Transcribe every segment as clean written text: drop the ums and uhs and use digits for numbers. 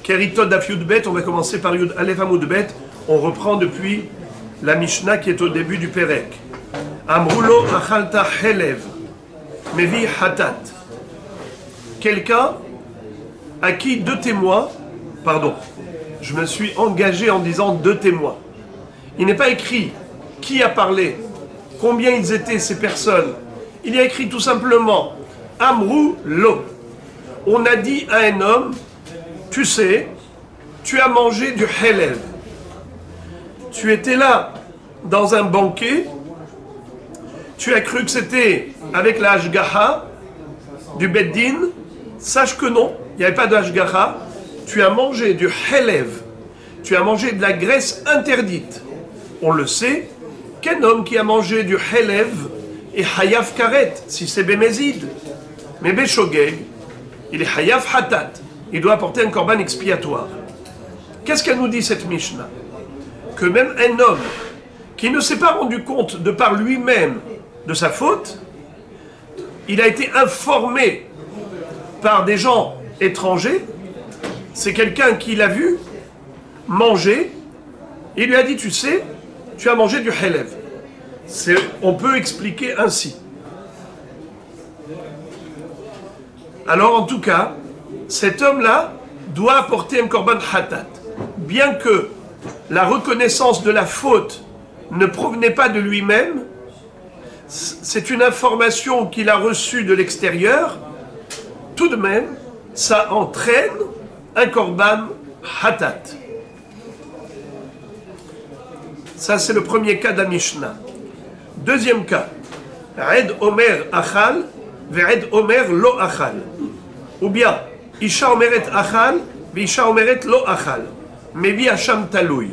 Keritot Daf Yud Bet, on va commencer par Yud Aleph Amud Bet. On reprend depuis la Mishnah qui est au début du Perek. Amrulo achalta helev, mevi hatat. Quelqu'un à qui deux témoins, je me suis engagé en disant deux témoins. Il n'est pas écrit qui a parlé, combien ils étaient ces personnes. Il y a écrit tout simplement Amrou lo. On a dit à un homme, tu sais, tu as mangé du helev. Tu étais là dans un banquet, tu as cru que c'était avec la hashgaha du beddin. Sache que non, il n'y avait pas de hashgaha. Tu as mangé du helev, tu as mangé de la graisse interdite. On le sait, qu'un homme qui a mangé du helev est hayav karet, si c'est bémézid. Mais béshogeg, il est hayav hatat. Il doit apporter un korban expiatoire. Qu'est-ce qu'elle nous dit cette Mishnah? Que même un homme qui ne s'est pas rendu compte de par lui-même de sa faute, il a été informé par des gens étrangers, c'est quelqu'un qui l'a vu manger, il lui a dit, tu sais, tu as mangé du helev. On peut expliquer ainsi. Alors en tout cas, cet homme-là doit apporter un korban hatat. Bien que la reconnaissance de la faute ne provenait pas de lui-même, c'est une information qu'il a reçue de l'extérieur, tout de même, ça entraîne un korban hatat. Ça, c'est le premier cas de la Mishnah. Deuxième cas, Ed Omer Achal, Ve'ed Omer Lo Achal. Ou bien, Isha Omeret Achal, Ve'isha Omeret Lo Achal. Mevi Hacham Talouy.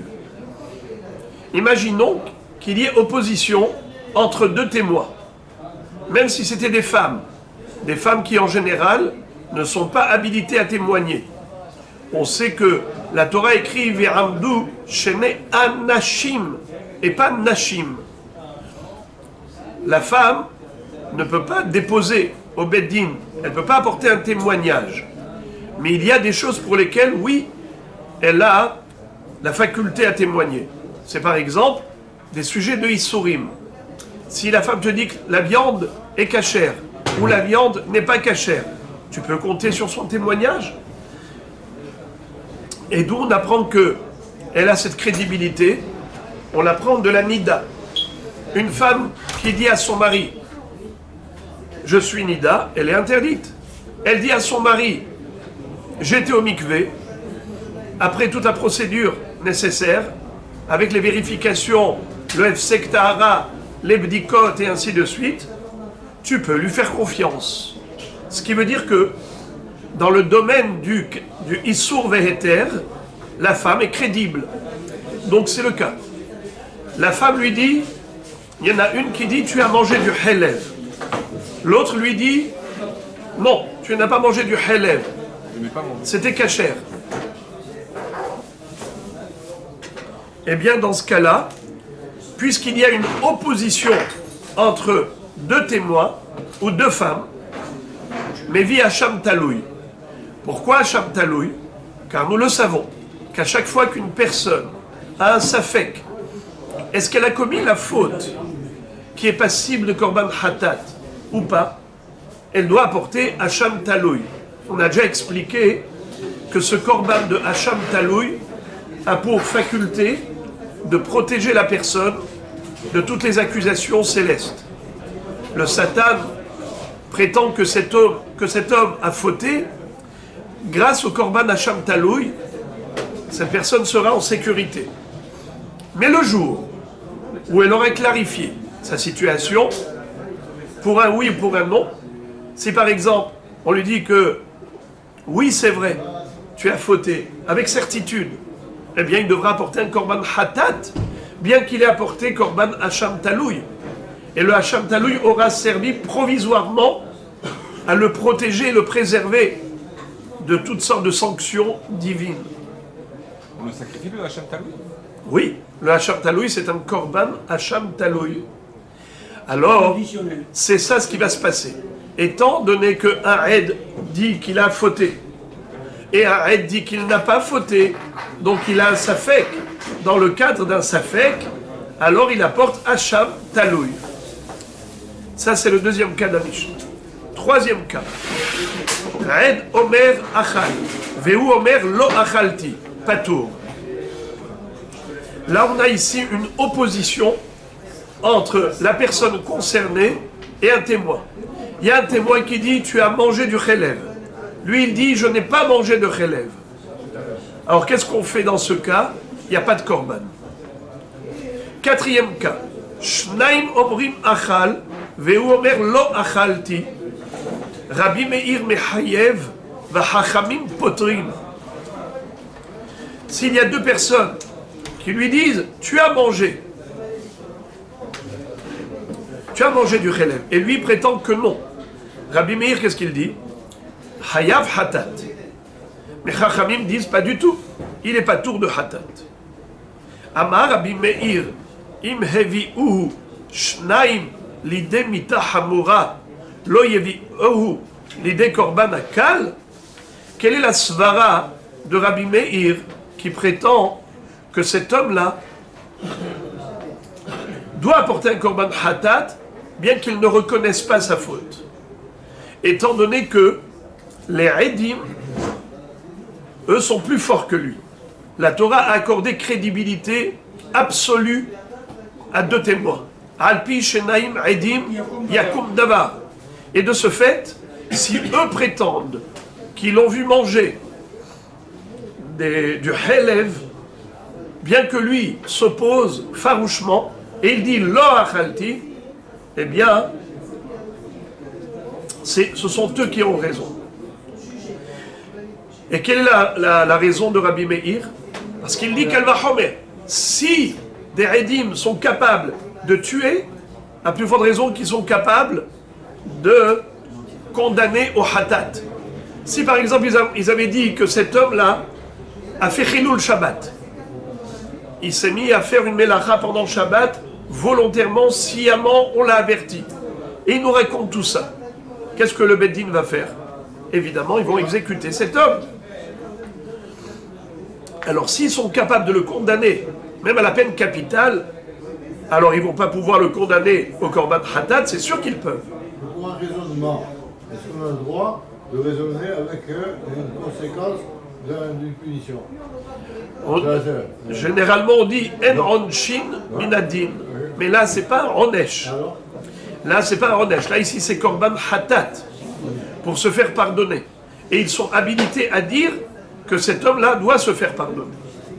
Imaginons qu'il y ait opposition entre deux témoins, même si c'était des femmes qui en général ne sont pas habilitées à témoigner. On sait que la Torah écrit Ve'amdu shene anashim et pas nashim. La femme ne peut pas déposer au beddin, elle ne peut pas apporter un témoignage. Mais il y a des choses pour lesquelles, oui, elle a la faculté à témoigner. C'est par exemple des sujets de Issourim. Si la femme te dit que la viande est cachère ou la viande n'est pas cachère, tu peux compter sur son témoignage. Et d'où on apprend qu'elle a cette crédibilité. On apprend de la Nida. Une femme qui dit à son mari, je suis Nida, elle est interdite. Elle dit à son mari, j'étais au mikvé, après toute la procédure nécessaire, avec les vérifications, le Hefsek Tahara, les bdikot et ainsi de suite, tu peux lui faire confiance. Ce qui veut dire que dans le domaine du Issour Veheter, la femme est crédible. Donc c'est le cas. La femme lui dit, il y en a une qui dit, tu as mangé du helev. L'autre lui dit, non, tu n'as pas mangé du helev. C'était cachère. Eh bien, dans ce cas-là, puisqu'il y a une opposition entre deux témoins ou deux femmes, mais via Hacham Talouy. Pourquoi Hacham Talouy? Car nous le savons, qu'à chaque fois qu'une personne a un safek, est-ce qu'elle a commis la faute qui est passible de korban hatat ou pas, elle doit apporter Hacham Talouy. On a déjà expliqué que ce korban de Hacham Talouy a pour faculté de protéger la personne de toutes les accusations célestes. Le Satan prétend que cet homme a fauté. Grâce au korban Hacham Talouy, cette personne sera en sécurité. Mais le jour où elle aurait clarifié sa situation, pour un oui ou pour un non, si par exemple on lui dit que oui c'est vrai, tu as fauté, avec certitude, eh bien il devra apporter un korban hatat, bien qu'il ait apporté korban Hacham Talouy. Et le Hacham Talouy aura servi provisoirement à le protéger et le préserver de toutes sortes de sanctions divines. On le sacrifie le Hacham Talouy? Oui, le Hacham Talouy c'est un korban Hacham Talouy. Alors, c'est ça ce qui va se passer. Étant donné qu'un Ed dit qu'il a fauté, et un aide dit qu'il n'a pas fauté, donc il a un safek. Dans le cadre d'un safek, alors il apporte Hacham Taloui. Ça, c'est le deuxième cas d'Amish. Troisième cas. Aide Omer Achal. Veu Omer Lo Achalti. Patour. Là, on a ici une opposition entre la personne concernée et un témoin. Il y a un témoin qui dit « Tu as mangé du chelev ». Lui, il dit « Je n'ai pas mangé de chelev ». Alors, qu'est-ce qu'on fait dans ce cas? Il n'y a pas de korban. Quatrième cas. Shnaim omrim achal, veu omer lo achalti. Rabbi Meir mechayev, vachachamim potrim. S'il y a deux personnes qui lui disent « Tu as mangé ». Tu as mangé du chelev. Et lui prétend que non. Rabbi Meir, qu'est-ce qu'il dit? Hayav hatat. Mais Chachamim disent pas du tout. Il n'est pas tour de hatat. Amar Rabbi Meir, im hevi'uhu shnaim l'idée mita hamura lo yevi'uhu l'idée korban akal. Quelle est la svara de Rabbi Meir qui prétend que cet homme-là doit apporter un korban hatat bien qu'il ne reconnaisse pas sa faute, étant donné que les Edim, eux, sont plus forts que lui. La Torah a accordé crédibilité absolue à deux témoins. Alpi Shenaim Edim Yakum Davar. Et de ce fait, si eux prétendent qu'ils l'ont vu manger du Helev, bien que lui s'oppose farouchement, et il dit Lo Achalti, eh bien, ce sont eux qui ont raison. Et quelle est la raison de Rabbi Meir? Parce qu'il dit qu'elle va chomer. Si des Edim sont capables de tuer, à plus forte raison qu'ils sont capables de condamner au hatat. Si par exemple ils avaient dit que cet homme-là a fait Chilul Shabbat, il s'est mis à faire une mélacha pendant Shabbat, volontairement, sciemment, on l'a averti. Et il nous raconte tout ça. Qu'est-ce que le Beddin va faire? Évidemment, ils vont exécuter cet homme. Alors, s'ils sont capables de le condamner, même à la peine capitale, alors ils ne vont pas pouvoir le condamner au korban hatat, c'est sûr qu'ils peuvent. Pour un raisonnement, est-ce qu'on a le droit de raisonner avec une conséquence d'une punition? Généralement, on dit en onshin minadin. Mais là, c'est pas un onesh. Là, c'est pas un onesh. Là, ici, c'est korban hatat, pour se faire pardonner. Et ils sont habilités à dire que cet homme-là doit se faire pardonner.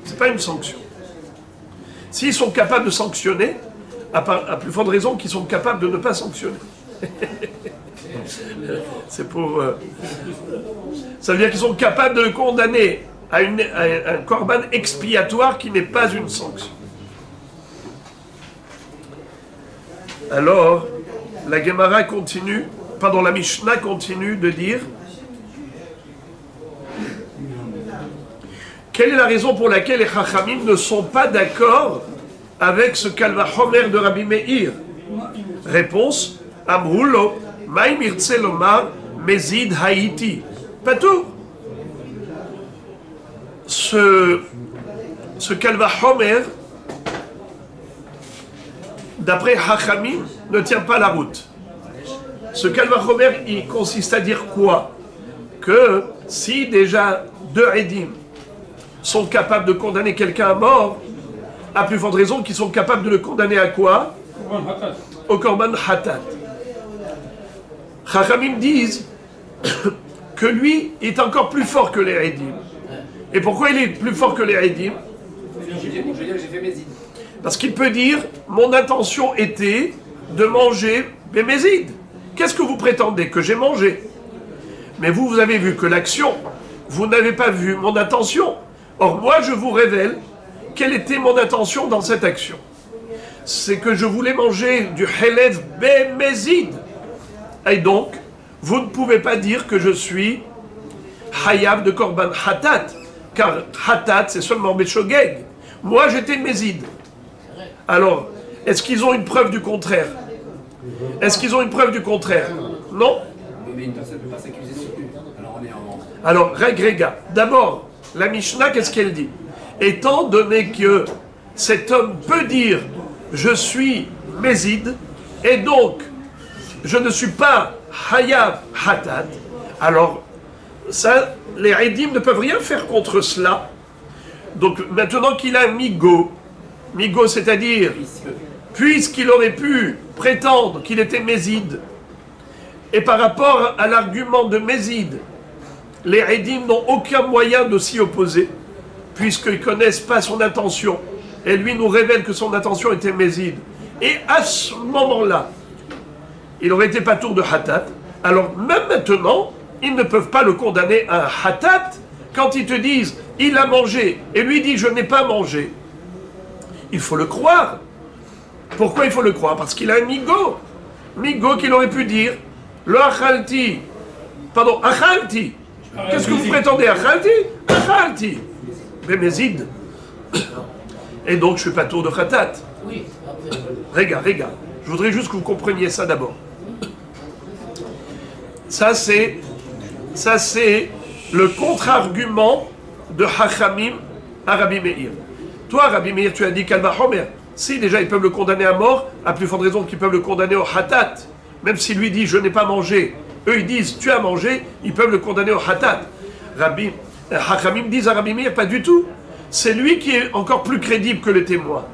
C'est pas une sanction. S'ils sont capables de sanctionner, à plus forte raison qu'ils sont capables de ne pas sanctionner. C'est pour... Ça veut dire qu'ils sont capables de le condamner à un korban expiatoire qui n'est pas une sanction. Alors, la Gemara continue, pardon, la Mishnah continue de dire quelle est la raison pour laquelle les Chachamim ne sont pas d'accord avec ce Kalvachomer de Rabbi Meir? Réponse, Amrulo, Maïm Irtselomar, Mezid Haïti. Pas tout. Ce Kalvachomer, d'après Chachamim, ne tient pas la route. Ce Kalvachomer, il consiste à dire quoi? Que si déjà deux Edim sont capables de condamner quelqu'un à mort, à plus forte raison qu'ils sont capables de le condamner à quoi? Au korban hatat. Chachamim disent que lui est encore plus fort que les Edim. Et pourquoi il est plus fort que les Edim? J'ai fait mes idées. Parce qu'il peut dire, mon intention était de manger bémézid. Qu'est-ce que vous prétendez? Que j'ai mangé. Mais vous avez vu que l'action, vous n'avez pas vu mon intention. Or, moi, je vous révèle quelle était mon intention dans cette action. C'est que je voulais manger du Helev bémézid. Et donc, vous ne pouvez pas dire que je suis Hayav de korban hatat. Car hatat, c'est seulement Beshogeg. Moi, j'étais mézid. Alors, est-ce qu'ils ont une preuve du contraire? Est-ce qu'ils ont une preuve du contraire? Non? Mais une personne ne peut pas s'accuser sur lui. Alors on est en... Alors, Rega. D'abord, la Mishnah, qu'est-ce qu'elle dit? Étant donné que cet homme peut dire « je suis Mézid » et donc je ne suis pas Hayav Hatat, alors ça, les Eidim ne peuvent rien faire contre cela. Donc maintenant qu'il a Migo, c'est-à-dire puisqu'il aurait pu prétendre qu'il était Mézid, et par rapport à l'argument de Mézid, les Eidim n'ont aucun moyen de s'y opposer, puisqu'ils ne connaissent pas son intention, et lui nous révèle que son intention était Mézid. Et à ce moment-là, il aurait été patour de Hatat. Alors même maintenant, ils ne peuvent pas le condamner à un Hatat quand ils te disent « il a mangé » et lui dit « je n'ai pas mangé ». Il faut le croire. Pourquoi il faut le croire? Parce qu'il a un Migo. Migo qu'il aurait pu dire « le Achalti ». Pardon, Achalti. Qu'est-ce que vous prétendez, Achalti? Achalti. Bémézid. Et donc je suis patour de Hatat. Oui. Regarde. Je voudrais juste que vous compreniez ça d'abord. Ça c'est le contre-argument de Hachamim à Rabbi Meir. Toi, Rabbi Meir, tu as dit Kalva Homer. Si déjà ils peuvent le condamner à mort, à plus forte raison qu'ils peuvent le condamner au Hatat. Même s'il lui dit je n'ai pas mangé, eux ils disent tu as mangé, ils peuvent le condamner au Hatat. Hachamim disent à Rabbi Meir pas du tout. C'est lui qui est encore plus crédible que le témoin.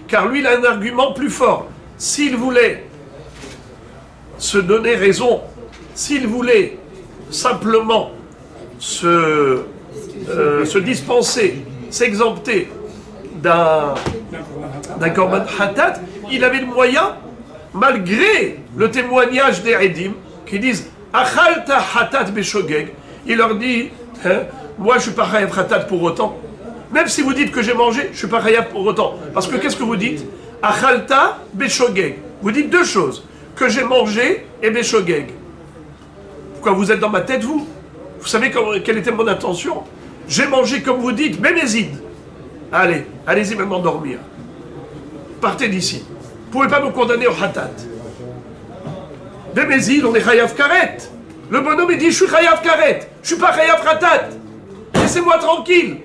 Car lui il a un argument plus fort. S'il voulait se donner raison, s'il voulait simplement se dispenser, s'exempter d'un korban hatat, il avait le moyen, malgré le témoignage des Edim, qui disent Achalta hatat beshogeg, il leur dit hein, moi je suis pas chayav hatat pour autant. Même si vous dites que j'ai mangé, je suis pas chayav pour autant. Parce que qu'est-ce que vous dites? Achalta beshogeg. Vous dites deux choses, que j'ai mangé et beshogeg. Pourquoi vous êtes dans ma tête, vous? Vous savez quelle était mon intention? J'ai mangé comme vous dites, Bémézid. Allez, allez-y maintenant dormir. Partez d'ici. Vous ne pouvez pas me condamner au hatat. Bémézid, on est chayav karet. Le bonhomme il dit, je suis chayav karet. Je suis pas chayav hatat. Laissez-moi tranquille.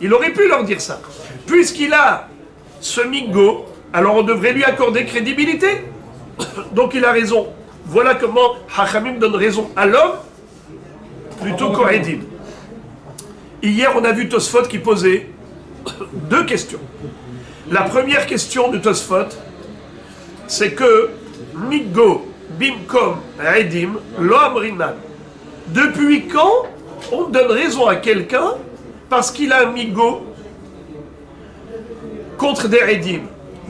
Il aurait pu leur dire ça. Puisqu'il a ce mingo, alors on devrait lui accorder crédibilité. Donc il a raison. Voilà comment Hachamim donne raison à l'homme plutôt qu'au Edim. Hier, on a vu Tosfot qui posait deux questions. La première question de Tosfot, c'est que Migo, Bimkom, Edim, Lo Amrinan. Depuis quand on donne raison à quelqu'un parce qu'il a un Migo contre des Edim?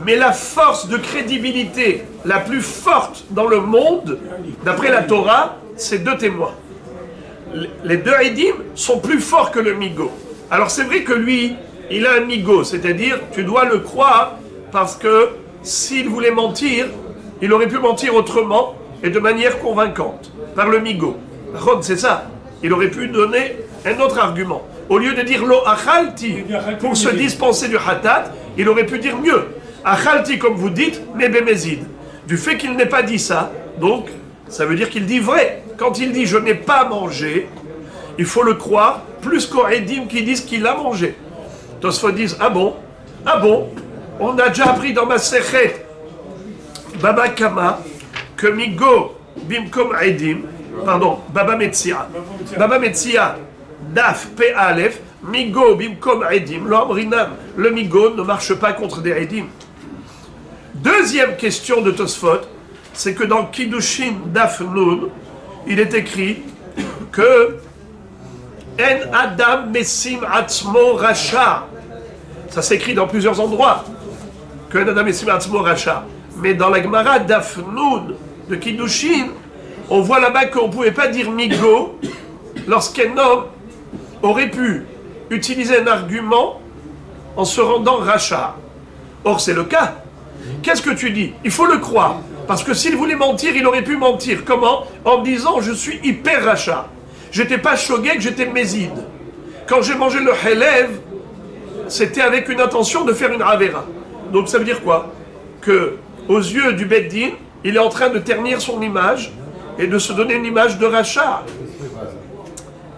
Mais la force de crédibilité la plus forte dans le monde, d'après la Torah, c'est deux témoins. Les deux Edim sont plus forts que le Migo. Alors c'est vrai que lui, il a un Migo, c'est-à-dire tu dois le croire parce que s'il voulait mentir, il aurait pu mentir autrement et de manière convaincante, par le Migo. C'est ça, il aurait pu donner un autre argument. Au lieu de dire lo achalti pour se dispenser du hatat, il aurait pu dire mieux. Achalti comme vous dites, mais bémézid. Du fait qu'il n'ait pas dit ça, donc ça veut dire qu'il dit vrai. Quand il dit je n'ai pas mangé, il faut le croire plus qu'aux Edim qui disent qu'il a mangé. Tosfot disent ah bon, on a déjà appris dans ma sechet Baba Kama que Migo Bimkom Edim, pardon, Baba Metzia Daf P Aleph, Migo Bimkom Edim, l'Amrinam, le Migo ne marche pas contre des Edim. Deuxième question de Tosfot, c'est que dans Kiddushin Daf Nun, il est écrit que En Adam Mesim Atzmo Racha. Ça s'écrit dans plusieurs endroits, que En Adam Mesim Atzmo Racha. Mais dans la Gemara Daf Nun de Kiddushin, on voit là-bas qu'on ne pouvait pas dire Migo lorsqu'un homme aurait pu utiliser un argument en se rendant Racha. Or c'est le cas. Qu'est-ce que tu dis? Il faut le croire. Parce que s'il voulait mentir, il aurait pu mentir. Comment? En disant je suis hyper rachat. J'étais pas shogeg, j'étais mézid. Quand j'ai mangé le helev, c'était avec une intention de faire une avera. Donc ça veut dire quoi? Que aux yeux du Beddin, il est en train de ternir son image et de se donner une image de rachat.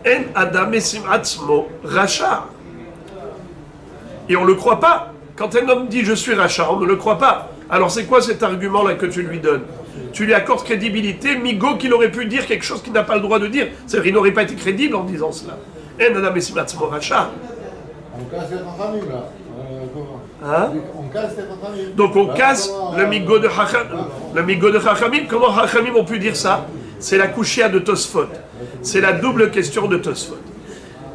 En adam mesim atzmo racha. Et on ne le croit pas. Quand un homme dit je suis racha, on ne le croit pas. Alors c'est quoi cet argument-là que tu lui donnes? Tu lui accordes crédibilité, migo qu'il aurait pu dire quelque chose qu'il n'a pas le droit de dire. C'est-à-dire qu'il n'aurait pas été crédible en disant cela. En adam mesim atzmo racha. On casse les rachamim là. Comment Hein? On casse les rachamim. Donc on casse le migo de Chachamim. Le migo de Chachamim, comment Chachamim ont pu dire ça? C'est la kushia de Tosfot. C'est la double question de Tosfot.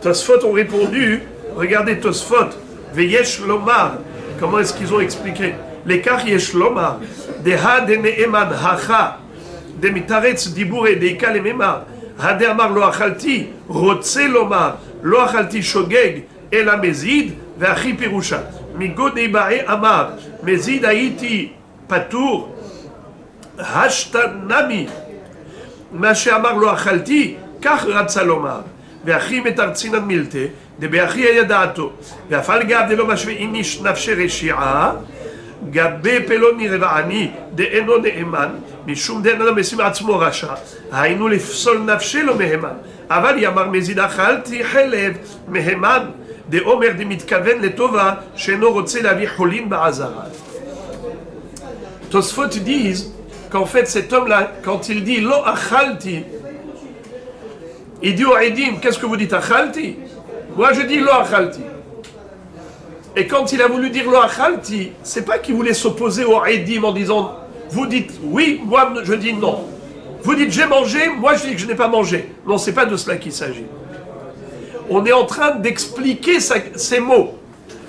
Tosfot ont répondu, regardez Tosfot, Veyesh Lomar. Comment est-ce qu'ils ont expliqué? L'écart Yesh Lomar, Deha de Ne'eman Hacha, de Mitaretz Dibure, de Ikal Ememar, Hade Amar Lo Achalti, Rotse Lomar, Lo Achalti Shogeg, Ela Mezid, Ve'achi Pirusha. Migo Deibae Amar, Mezid Haiti Patour, Hashtanami, מה שאמר לו אכלתי, כך רצה לומר. ואחי מתרצינן מילתה, דבאחי הידעתו. ואף על גב דלא משווה איניש נפשי רשיעה, גבי פלוני רבעני דאינו נאמן, משום דאין אדם משים עצמו רשע, היינו לפסול נפשי לא מהימן. אבל יאמר מזיד אכלתי חלב מהימן, דאומר דמתכוון לטובה, שאינו רוצה להביא חולין בעזרה. תוספות disent qu'en fait cet homme-là, quand il dit lo achalti, il dit au Edim, qu'est-ce que vous dites achalti? Moi je dis lo achalti. Et quand il a voulu dire lo achalti, c'est pas qu'il voulait s'opposer au Edim en disant vous dites oui, moi je dis non. Vous dites j'ai mangé, moi je dis que je n'ai pas mangé. Non, c'est pas de cela qu'il s'agit. On est en train d'expliquer ces mots,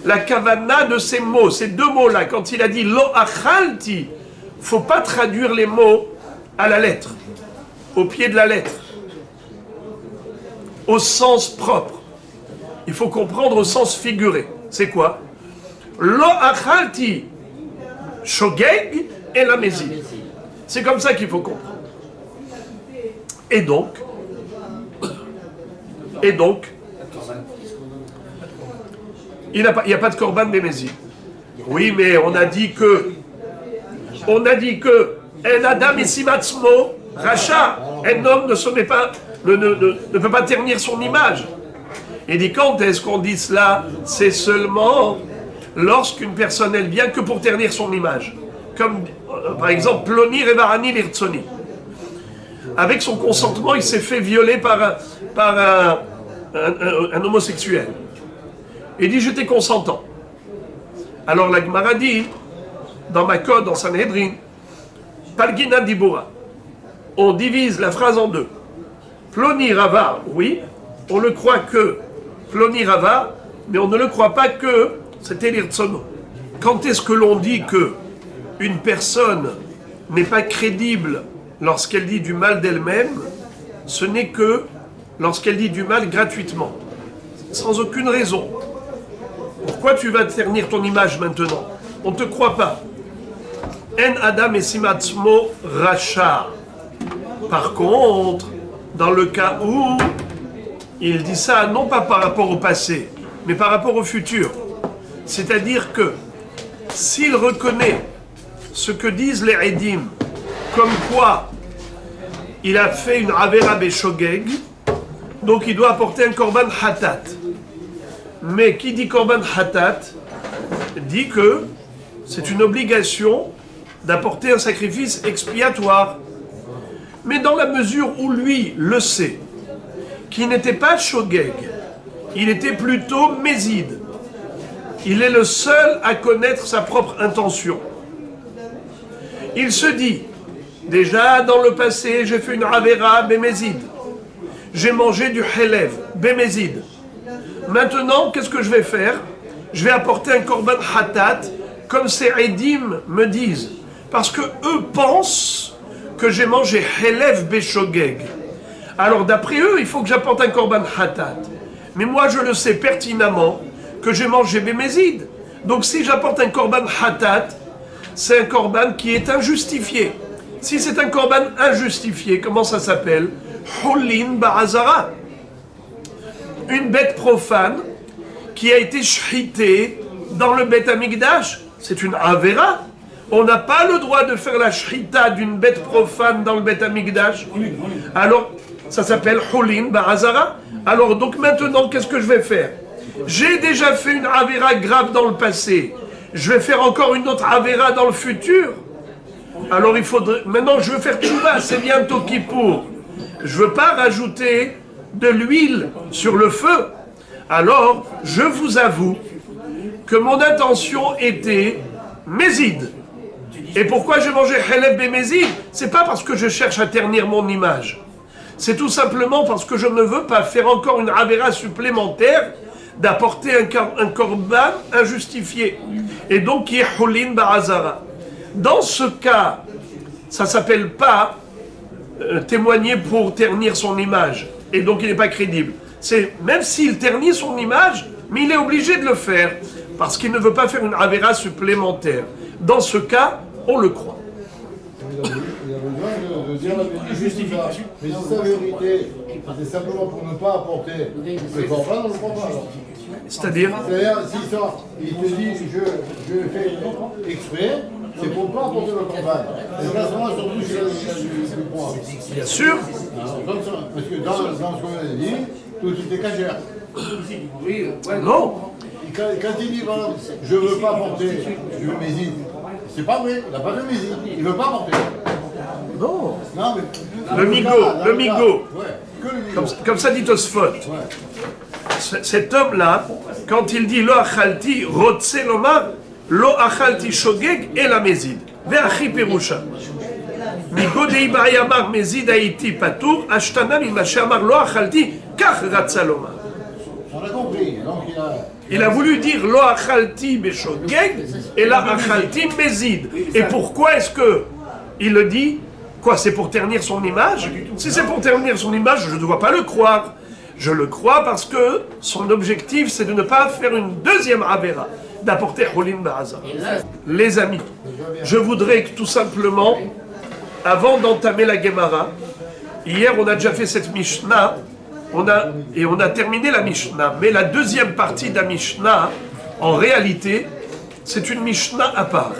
la kavana de ces mots, ces deux mots-là. Quand il a dit lo achalti, il ne faut pas traduire les mots à la lettre, au pied de la lettre, au sens propre. Il faut comprendre au sens figuré. C'est quoi? Lo achalti shogeg et la mezid. C'est comme ça qu'il faut comprendre. Et donc, il n'y a pas de korban bémézi. Oui, mais on a dit que un adam isimatzmo racha, un homme ne peut pas ternir son image. Il dit quand est-ce qu'on dit cela? C'est seulement lorsqu'une personne elle vient que pour ternir son image. Comme par exemple Ploni Revarani Lirtsoni. Avec son consentement, il s'est fait violer par un homosexuel. Il dit j'étais consentant. Alors la Gemara dit dans Makod, dans Sanhedrin, Palgina Dibura. On divise la phrase en deux. Ploni Rava, oui, on le croit que Ploni Rava, mais on ne le croit pas que c'était l'Irtsono. Quand est-ce que l'on dit que une personne n'est pas crédible lorsqu'elle dit du mal d'elle-même? Ce n'est que lorsqu'elle dit du mal gratuitement, sans aucune raison. Pourquoi tu vas ternir ton image maintenant? On ne te croit pas. En adam esimatzmo racha. Par contre, dans le cas où il dit ça non pas par rapport au passé, mais par rapport au futur, c'est-à-dire que s'il reconnaît ce que disent les Edim, comme quoi il a fait une avera beshogeg, donc il doit apporter un korban hatat. Mais qui dit korban hatat dit que c'est une obligation d'apporter un sacrifice expiatoire. Mais dans la mesure où lui le sait, qu'il n'était pas shogeg, il était plutôt mézid. Il est le seul à connaître sa propre intention. Il se dit, déjà dans le passé, j'ai fait une avera bémézid. J'ai mangé du helev bémézid. Maintenant, qu'est-ce que je vais faire? Je vais apporter un korban hatat, comme ces Edim me disent. Parce que eux pensent que j'ai mangé helev beshogeg. Alors d'après eux, il faut que j'apporte un korban hatat. Mais moi, je le sais pertinemment que j'ai mangé bémézid. Donc si j'apporte un korban hatat, c'est un korban qui est injustifié. Si c'est un korban injustifié, comment ça s'appelle? Hulin ba'azara. Une bête profane qui a été shritée dans le Beth Amikdash, c'est une avera. On n'a pas le droit de faire la shrita d'une bête profane dans le Beth Amikdash. Alors, Ça s'appelle Hulin Ba'azara. Alors donc maintenant, qu'est-ce que je vais faire? J'ai déjà fait une Avera grave dans le passé. Je vais faire encore une autre Avera dans le futur. Alors il faudrait... Maintenant, je veux faire Tchouva, c'est bientôt Kippour. Je ne veux pas rajouter de l'huile sur le feu. Alors, je vous avoue que mon intention était Mézid. Et pourquoi j'ai mangé Heleb et Mézid? C'est pas parce que je cherche à ternir mon image. C'est tout simplement parce que je ne veux pas faire encore une Avera supplémentaire d'apporter un korban injustifié. Et donc, qui est Hulin Ba'azara. Dans ce cas, ça ne s'appelle pas témoigner pour ternir son image. Et donc, il n'est pas crédible. C'est même s'il ternit son image, mais il est obligé de le faire parce qu'il ne veut pas faire une Avera supplémentaire. Dans ce cas, on le croit. Il a besoin de dire la justification. Mais si sa vérité, c'est simplement pour ne pas apporter le corban, on ne le croit pas alors. C'est-à-dire, S'il sort, il te dit je fais exprès, c'est pour ne pas apporter le corban. Et là, surtout si il croit. bien sûr, Parce que dans ce qu'on a dit, tout était cachère. non. Quand il dit voilà, je ne veux pas porter, je veux Mézid, c'est pas vrai, il n'a pas de Mézid, il ne veut pas porter. Non. Non, mais Le migo, le migo. Ouais, que le migo. Comme ça dit Tosfot. Cet homme-là, quand il dit Lo achalti rotse lomar, Lo achalti shogeg et la mézid. Ve'achi perusha. Migo dei ba'yamar mézid haïti patour, ashtana mi amar Lo achalti kach ratsa lomar. On a compris, donc Il a voulu dire Lo achalti beshogeg et la achalti mézid. Et pourquoi est-ce que il le dit? Quoi, c'est pour ternir son image? Si c'est pour ternir son image, je ne dois pas le croire. Je le crois parce que son objectif, c'est de ne pas faire une deuxième Avera, d'apporter Hulin Ba'azara. Les amis, je voudrais que tout simplement, avant d'entamer la Gemara, hier on a déjà fait cette Mishnah, on a terminé la Mishnah, mais la deuxième partie de la Mishnah, en réalité, c'est une Mishnah à part.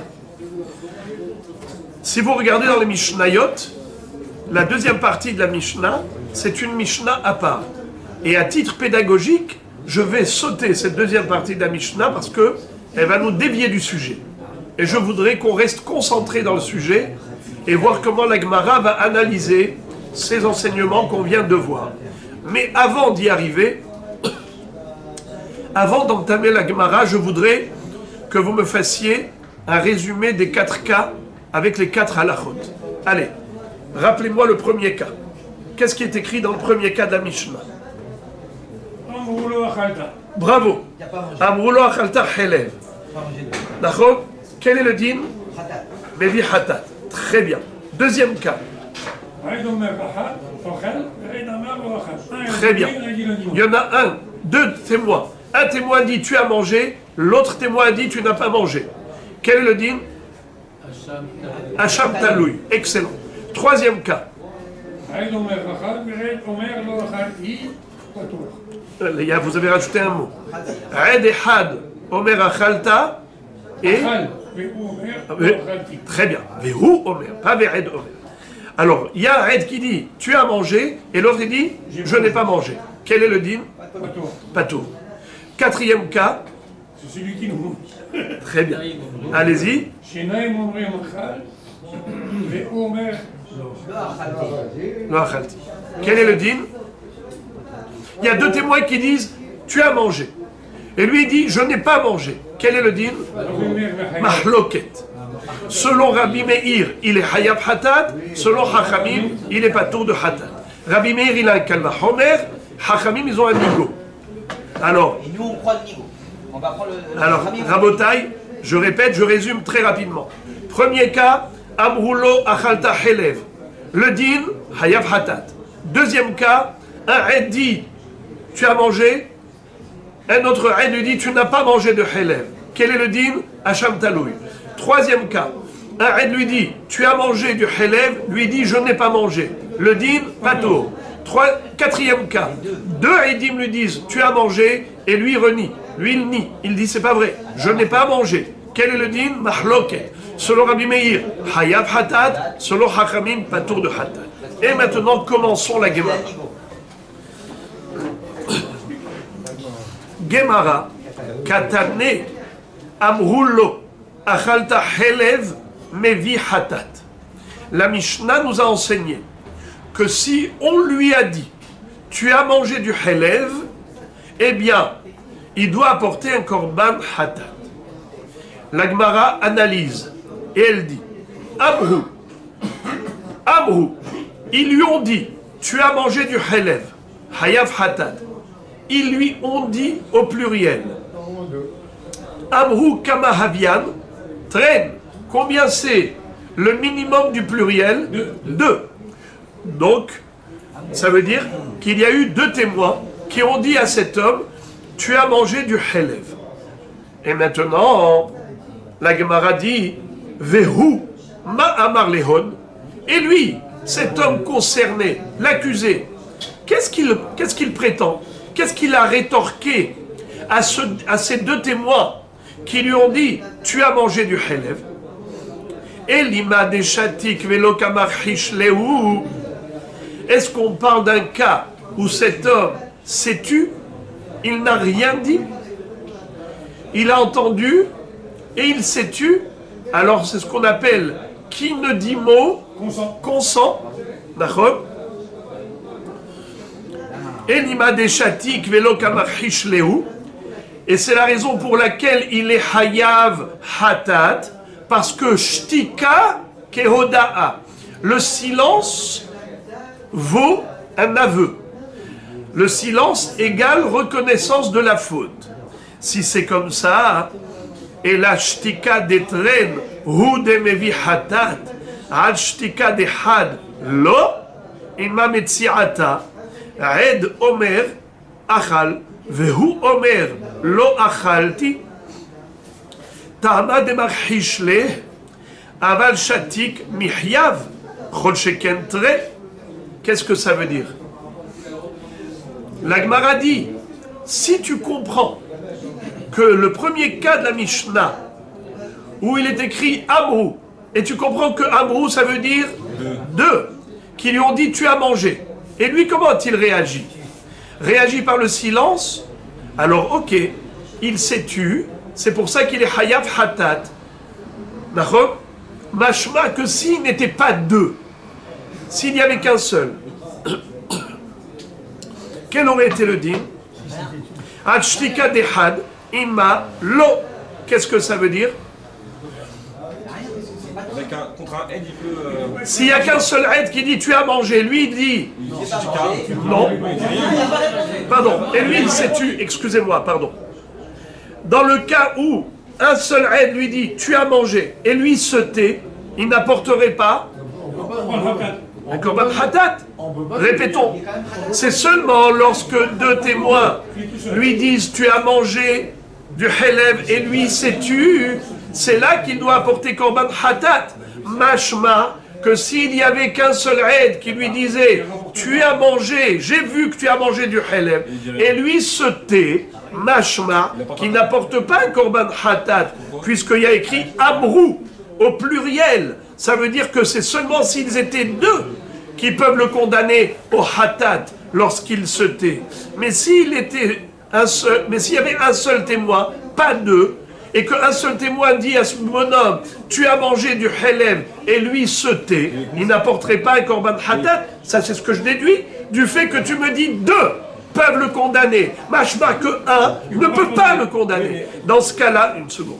Si vous regardez dans les Mishnayot, la deuxième partie de la Mishnah, c'est une Mishnah à part. Et à titre pédagogique, je vais sauter cette deuxième partie de la Mishnah parce qu'elle va nous dévier du sujet. Et je voudrais qu'on reste concentré dans le sujet et voir comment la Gemara va analyser ces enseignements qu'on vient de voir. Mais avant d'y arriver, avant d'entamer la Gemara, je voudrais que vous me fassiez un résumé des 4 cas avec les 4 halachot. Allez, rappelez-moi le premier cas. Qu'est-ce qui est écrit dans le premier cas de la Mishnah? Bravo. Amroulo achalta helev. D'accord? Quel est le din? Mevi hatat. Très bien. Deuxième cas. Très bien. Il y en a deux témoins. Un témoin dit tu as mangé, l'autre témoin dit tu n'as pas mangé. Quel est le din? Hacham Taloui. Excellent. Troisième cas. Vous avez rajouté un mot. Aed Ehad Omer Achalta et. Très bien. Vehu Omer, pas Ve'ed Omer. Alors, il y a un Aed qui dit tu as mangé et l'autre il dit je n'ai pas mangé. Quel est le din? Patour. Quatrième cas. C'est celui qui nous. Très bien. Allez-y. Quel est le din? Il y a deux témoins qui disent tu as mangé. Et lui il dit je n'ai pas mangé. Quel est le din? Mahloket. Selon Rabbi Meir, il est Hayab Hatat. Selon Hachamim, il est Patour de Hatat. Rabbi Meir, il a un Kalva Homer. Hachamim, ils ont un Nigo. Alors, et nous on croit le Nigo. On va prendre le. Alors, Rabotai, je répète, je résume très rapidement. Premier cas, Amroulo Achalta Helev. Le din, Hayab Hatat. Deuxième cas, un Aid dit tu as mangé. Un autre Aid lui dit tu n'as pas mangé de Helev. Quel est le din? Hacham Taloui. Troisième cas, un Aid lui dit tu as mangé du Helev. Lui dit je n'ai pas mangé. Le din, Pato. Quatrième cas, deux Aidim lui disent tu as mangé et lui renie. Lui il nie. Il dit c'est pas vrai. Je n'ai pas mangé. Quel est le din? Mahloket. Selon Rabbi Meir, Hayab Hatat. Selon Hachamim, Patour de Hatat. Et maintenant, commençons la Gemara. Gemara, Katane, Amrulo, Achalta Helev, Mevi Hatat. La Mishnah nous a enseigné que si on lui a dit tu as mangé du Helev, eh bien, il doit apporter un korban Hatat. La Gemara analyse et elle dit Amrou, ils lui ont dit tu as mangé du Helev, Hayav Hatat. Ils lui ont dit au pluriel Amrou Kama Havian, traîne. Combien c'est le minimum du pluriel? Deux. Donc, ça veut dire qu'il y a eu 2 témoins qui ont dit à cet homme tu as mangé du Helev. Et maintenant, la Gemara dit Vehu ma amar lehon. Et lui, cet homme concerné, l'accusé, qu'est-ce qu'il prétend? Qu'est-ce qu'il a rétorqué à ces 2 témoins qui lui ont dit tu as mangé du Helev? Elima de shatik velo kamar hishleu. Est-ce qu'on parle d'un cas où cet homme s'est tu? Il n'a rien dit. Il a entendu et il s'est tu. Alors c'est ce qu'on appelle qui ne dit mot consent. D'accord? Elima de shatik velo kamar hishleu. Et c'est la raison pour laquelle il est hayav hatat, parce que shtika kehoda'a, le silence vaut un aveu. Le silence égale reconnaissance de la faute. Si c'est comme ça, et la shtika detren hu de mevi hatat, al shtika de had lo, ima metziata, ed omer achal, vehu omer lo achalti, ta'ama demar hishle, aval shatik mihyav, chol sheken tre. Qu'est-ce que ça veut dire? La Gemara dit, si tu comprends que le premier cas de la Mishnah, où il est écrit Amrou, et tu comprends que Amrou ça veut dire 2, qui lui ont dit tu as mangé. Et lui, comment a-t-il réagi? Réagit par le silence. Alors ok, il s'est tu, c'est pour ça qu'il est Hayav Hatat. D'accord? Mashma que s'il n'était pas 2, s'il n'y avait qu'un seul, quel aurait été le din? Achtika dehad ima lo. Qu'est-ce que ça veut dire? Contre un aide, il peut. S'il n'y a qu'un seul aide qui dit tu as mangé, lui il dit non. Pardon. Et lui il s'est tu. Excusez-moi, pardon. Dans le cas où un seul aide lui dit tu as mangé et lui se tait, il n'apporterait pas un korban hatat. Répétons, c'est seulement lorsque 2 témoins lui disent tu as mangé du Helev et lui s'est tu, c'est là qu'il doit apporter korban hatat. Mashma que s'il n'y avait qu'un seul aide qui lui disait tu as mangé, j'ai vu que tu as mangé du Helev et lui se tait, mashma qu'il n'apporte pas un korban hatat puisqu'il y a écrit amrou au pluriel. Ça veut dire que c'est seulement s'ils étaient 2 qui peuvent le condamner au hatat lorsqu'il se tait. Mais s'il était s'il y avait un seul témoin, pas 2, et qu'un seul témoin dit à ce bonhomme tu as mangé du Helev et lui se tait, il n'apporterait pas un korban hatat. Ça c'est ce que je déduis du fait que tu me dis 2 peuvent le condamner. Mashma que 1 ne peut pas le condamner. Dans ce cas-là, une seconde.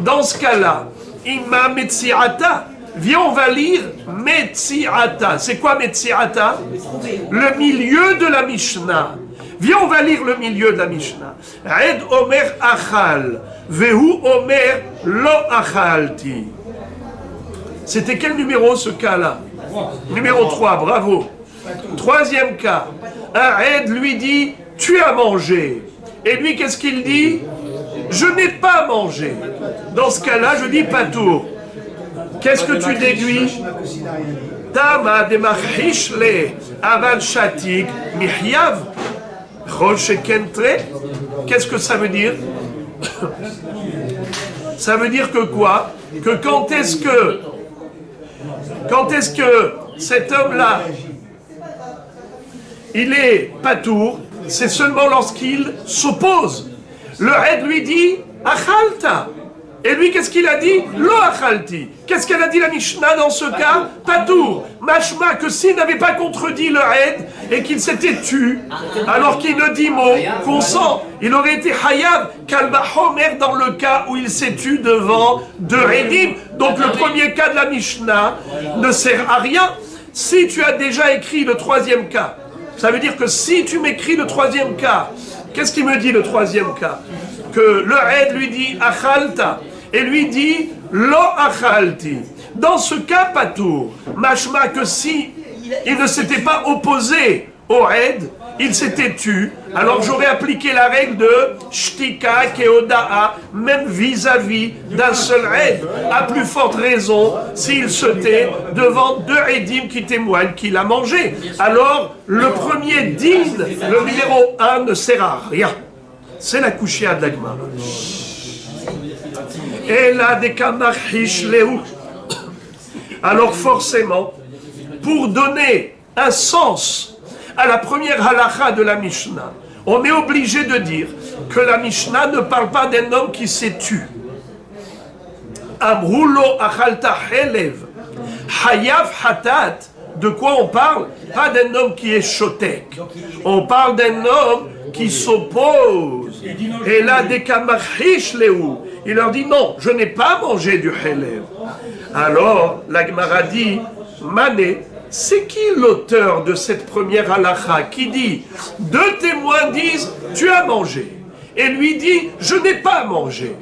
Dans ce cas-là, imma metziata. Viens, on va lire Metziata. C'est quoi Metziata? Le milieu de la Mishnah. Viens, on va lire le milieu de la Mishnah. Ed Omer Achal, Vehu Omer Lo Achalti. C'était quel numéro ce cas-là? Numéro 3, bravo. 3e cas. Un Ed lui dit tu as mangé. Et lui, qu'est-ce qu'il dit? Je n'ai pas mangé. Dans ce cas-là, je dis patour. Qu'est-ce que tu déduis? Tama de machishle aval shatik mihyav chol shekentre. Qu'est-ce que ça veut dire? Ça veut dire que quoi? Que quand est-ce que cet homme-là, il est patour, c'est seulement lorsqu'il s'oppose. Le Ed lui dit, achalta. Et lui, qu'est-ce qu'il a dit? Lo achalti. Qu'est-ce qu'elle a dit la Mishnah dans ce cas? Patour. Mashma, que s'il n'avait pas contredit le Ed et qu'il s'était tu, alors qu'il ne dit mot, consent, il aurait été hayav kalba homer dans le cas où il s'est tu devant deux Edim. Donc le premier cas de la Mishnah ne sert à rien. Si tu as déjà écrit le troisième cas, ça veut dire que si tu m'écris le troisième cas, qu'est-ce qu'il me dit le troisième cas? Que le Ed lui dit achalta et lui dit lo achalti. Dans ce cas, patour, mashma que si il ne s'était pas opposé au Ed, il s'était tu, alors j'aurais appliqué la règle de shtika keoda'a, même vis-à-vis d'un seul Ed, à plus forte raison s'il se tait devant deux Edim qui témoignent qu'il a mangé. Alors, le premier din, le numéro 1, ne sert à rien. C'est la couchia de l'Agmara. Et là, des kamarhish léou. Alors forcément, pour donner un sens à la première halakha de la Mishnah, on est obligé de dire que la Mishnah ne parle pas d'un homme qui s'est tu. Amrulo achalta helev, hayav hatat. De quoi on parle? Pas d'un homme qui est chotek. On parle d'un homme qui s'oppose. Et là, des kamarhish léou. Il leur dit non, je n'ai pas mangé du helev. Alors, la Gemara dit, Mané, c'est qui l'auteur de cette première halakha qui dit, deux témoins disent, tu as mangé. Et lui dit, je n'ai pas mangé.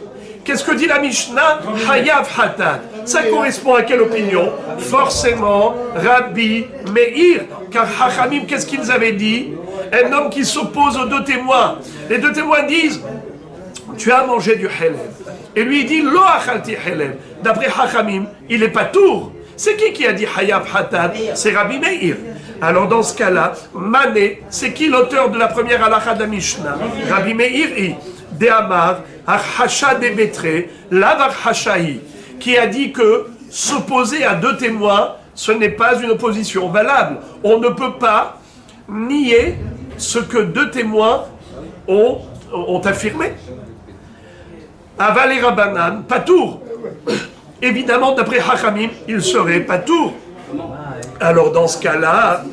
Qu'est-ce que dit la Mishnah? Hayav hatat. Ça correspond à quelle opinion? Forcément, Rabbi Meir. Car Hachamim, qu'est-ce qu'ils avaient dit? Un homme qui s'oppose aux deux témoins. Les deux témoins disent, tu as mangé du helev. Et lui il dit, lo achalti helev. D'après Hachamim, il n'est pas tour. C'est qui a dit Hayav hatat? C'est Rabbi Meir. Alors dans ce cas-là, Mané, c'est qui l'auteur de la première halakha de la Mishnah? Rabbi Meir et Dehamar, Achasha de Betre, Lavar Hashahi, qui a dit que s'opposer à deux témoins, ce n'est pas une opposition valable. On ne peut pas nier ce que deux témoins ont affirmé. Aval et Rabbanan, patour. Évidemment, d'après Hachamim, il serait patour. Alors dans ce cas-là,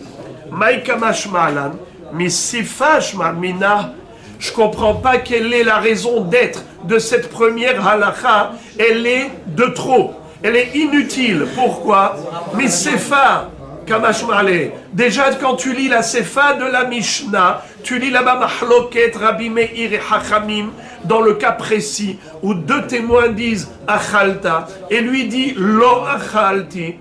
Maïkamash Ma'alan, Misifash Ma'mina, je ne comprends pas quelle est la raison d'être de cette première halakha. Elle est de trop. Elle est inutile. Pourquoi? Mais Sefa, Kamash Ma'ale. Déjà, quand tu lis la Sefa de la Mishnah, tu lis là-bas Mahloket, Rabbi Meir et Hachamim, dans le cas précis où deux témoins disent Achalta, et lui dit Lo Achalti.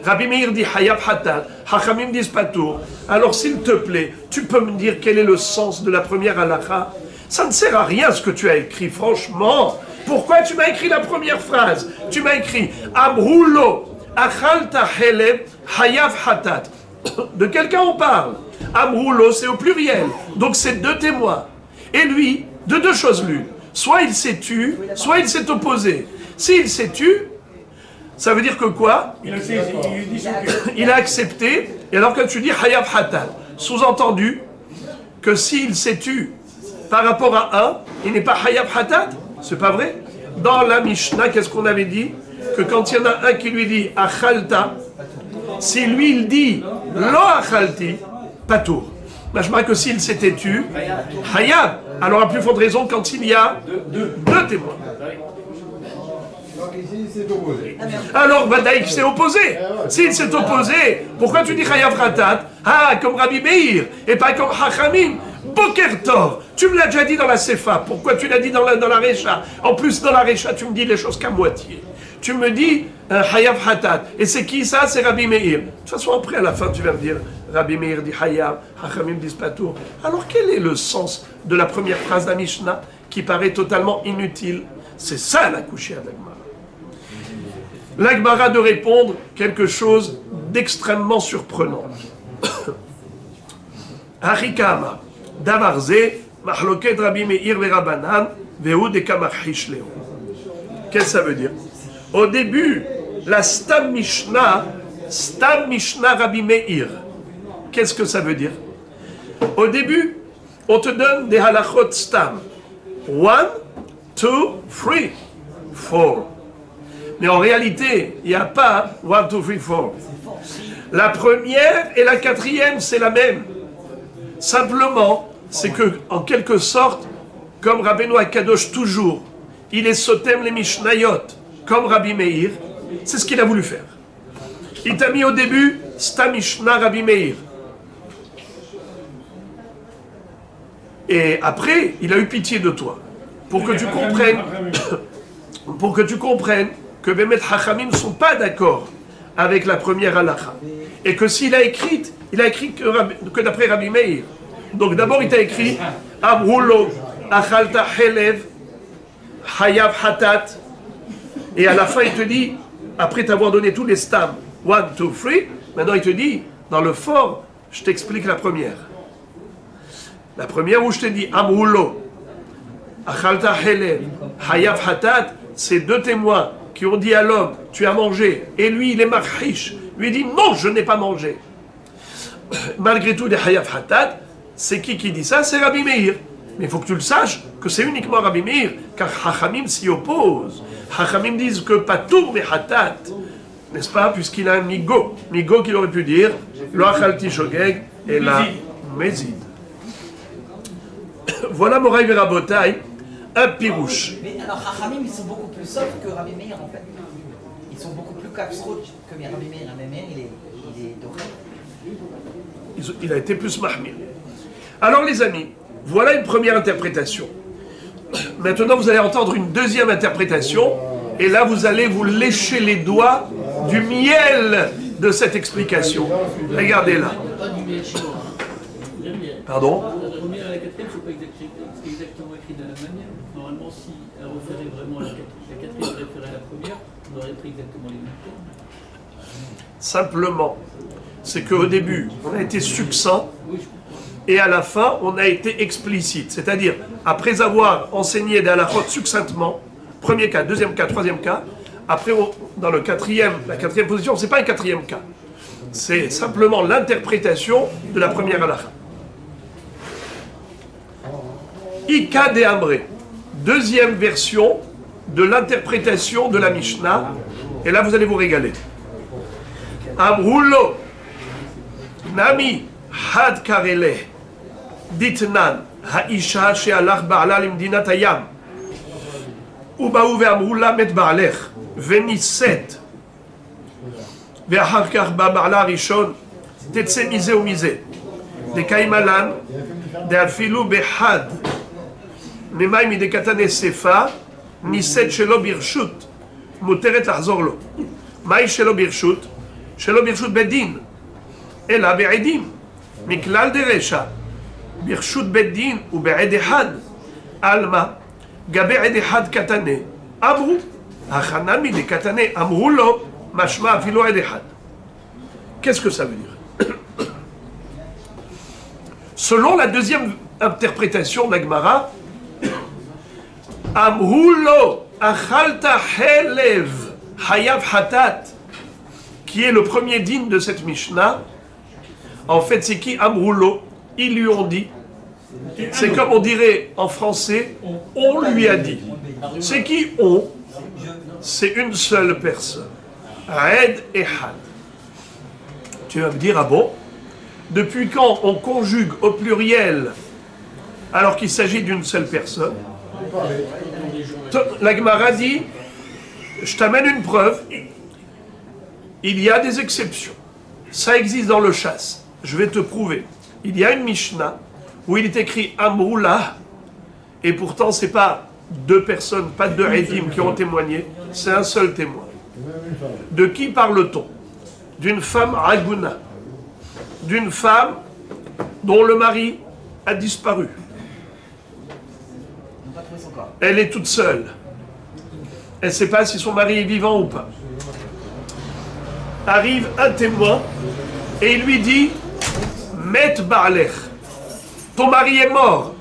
Rabbi Meir dit Hayav Hatat, Hachamim disent Patour. Alors s'il te plaît, tu peux me dire quel est le sens de la première halakha? Ça ne sert à rien ce que tu as écrit, franchement. Pourquoi tu m'as écrit la première phrase? Tu m'as écrit Amrulo, Achalta Helev, Hayav Hatat. De quel cas on parle? Amrulo, c'est au pluriel. Donc c'est deux témoins. Et lui, de deux choses l'une. Soit il s'est tu, soit il s'est opposé. S'il s'est tu, ça veut dire que quoi? Il a accepté. Et alors quand tu dis Hayav Hatat, sous-entendu que s'il s'est tu par rapport à un, il n'est pas Hayav Hatat. C'est pas vrai? Dans la Mishnah, qu'est-ce qu'on avait dit? Que quand il y en a un qui lui dit Achalta, si lui il dit Lo Achalti, patour. Machma que s'il s'était tu, Hayav. Alors à plus forte raison quand il y a deux témoins. Alors Badaïk s'est opposé. S'il s'est opposé, pourquoi tu dis Chayav Ratat? Ah, comme Rabbi Meir, et pas comme Hachamim. Boker Tov, tu me l'as déjà dit dans la Sefa, pourquoi tu l'as dit dans la Recha? En plus, dans la Recha, tu me dis les choses qu'à moitié. Tu me dis Chayav Hatat. Et c'est qui ça? C'est Rabbi Meir. De toute façon, après, à la fin, tu vas me dire Rabbi Meir dit Chayav, Hachamim dit Patour. Alors, quel est le sens de la première phrase de la Mishnah qui paraît totalement inutile? C'est ça la couchée à l'Agmara. L'Agmara de répondre quelque chose d'extrêmement surprenant. Harikama, Davarze, Mahloket Rabbi Meir ve Rabbanan, Vehu de Kamarhish Leo. Qu'est-ce que ça veut dire? Au début, la Stam Mishnah Stam Mishnah Rabbi Meir. Qu'est-ce que ça veut dire? Au début, on te donne des halachot stam. 1, 2, 3, 4. Mais en réalité, il n'y a pas 1, 2, 3, 4. La première et la quatrième, c'est la même. Simplement, c'est que, en quelque sorte, comme Rabbeinu Akadosh toujours, il est sotem les Mishnayot, comme Rabbi Meir, c'est ce qu'il a voulu faire. Il t'a mis au début, Stam Mishnah Rabbi Meir. Et après, il a eu pitié de toi, pour que tu comprennes, que Bémet Hachamim ne sont pas d'accord avec la première halakha. Et que s'il a écrit, il a écrit que d'après Rabbi Meir. Donc d'abord, il t'a écrit Amrulo, Achalta Helev, Hayav Hatat. Et à la fin, il te dit, après t'avoir donné tous les stams, 1, 2, 3, maintenant il te dit, dans le fort, je t'explique la première. La première où je te dis Amrulo, Achalta Helev, Hayav Hatat, c'est deux témoins qui ont dit à l'homme, tu as mangé, et lui il est marchish, lui dit non, je n'ai pas mangé. Malgré tout, des Hayav Hatat, c'est qui dit ça? C'est Rabbi Meir. Mais il faut que tu le saches que c'est uniquement Rabbi Meir, car Hachamim s'y oppose. Hachamim disent que Patour mais Hatat, n'est-ce pas, puisqu'il a un migo qu'il aurait pu dire, Lo achalti shogeg et la mézid. Voilà Moraï Verabotai, un pirouche. Mais alors, Hachamim, ils sont beaucoup plus soft que Rabbi Meir en fait. Ils sont beaucoup plus capsroach que Rabbi Meir. Rabbi Meir, il est doré. Il a été plus mahmir. Alors les amis, voilà une première interprétation. Maintenant vous allez entendre une deuxième interprétation, et là vous allez vous lécher les doigts du miel de cette explication. Regardez là. Pardon? La première et la quatrième ne sont pas exactement écrites de la même manière. Normalement, si elle référait vraiment la quatrième référait à la première, on aurait pris exactement les mêmes termes. Simplement, c'est qu'au début, on a été succinct, et à la fin, on a été explicite. C'est-à-dire, après avoir enseigné des halachot succinctement, premier cas, deuxième cas, troisième cas, après, dans la quatrième position, c'est pas un quatrième cas. C'est simplement l'interprétation de la première halakha. Ika de Amré, deuxième version de l'interprétation de la Mishnah, et là vous allez vous régaler. Amrulo, Nami, Had Karele, Ditnan, Haisha, Shealach Ba'ala Limdinat Hayam, Ubaou ve'amrula met Ba'alech, Veniset, Ve'achar Kach Ba'ala Rishon, Tetse Mise ou Mise, De Kaimalan, De Afilu Behad, ממאי מדי קטני ספה, ניסית שלא ברשות, מותרת לחזור לו. מהי שלא ברשות? שלא ברשות בית דין, אלא בעדים. מכלל דרשע, ברשות בית דין ובעד אחד. על מה? גבי עד אחד קטני, אמרו. הכנה מדי קטני, אמרו לו, משמע אפילו עד אחד. Qu'est-ce que ça veut dire? Selon la deuxième interprétation de la Gemara, Amrulo achalta helev hayav hatat, qui est le premier din de cette Mishnah. En fait, c'est qui Amrulo? Ils lui ont dit. C'est comme on dirait en français, on lui a dit. C'est qui on? C'est une seule personne. Ed et had. Tu vas me dire, ah bon? Depuis quand on conjugue au pluriel alors qu'il s'agit d'une seule personne? La Gemara dit, je t'amène une preuve, il y a des exceptions. Ça existe dans le chasse. Je vais te prouver. Il y a une Mishnah où il est écrit Amrula, et pourtant c'est pas deux personnes, pas deux Edim qui ont témoigné, c'est un seul témoin. De qui parle-t-on? D'une femme Aguna, d'une femme dont le mari a disparu. Elle est toute seule. Elle ne sait pas si son mari est vivant ou pas. Arrive un témoin et il lui dit Met Ba'alech, ton mari est mort.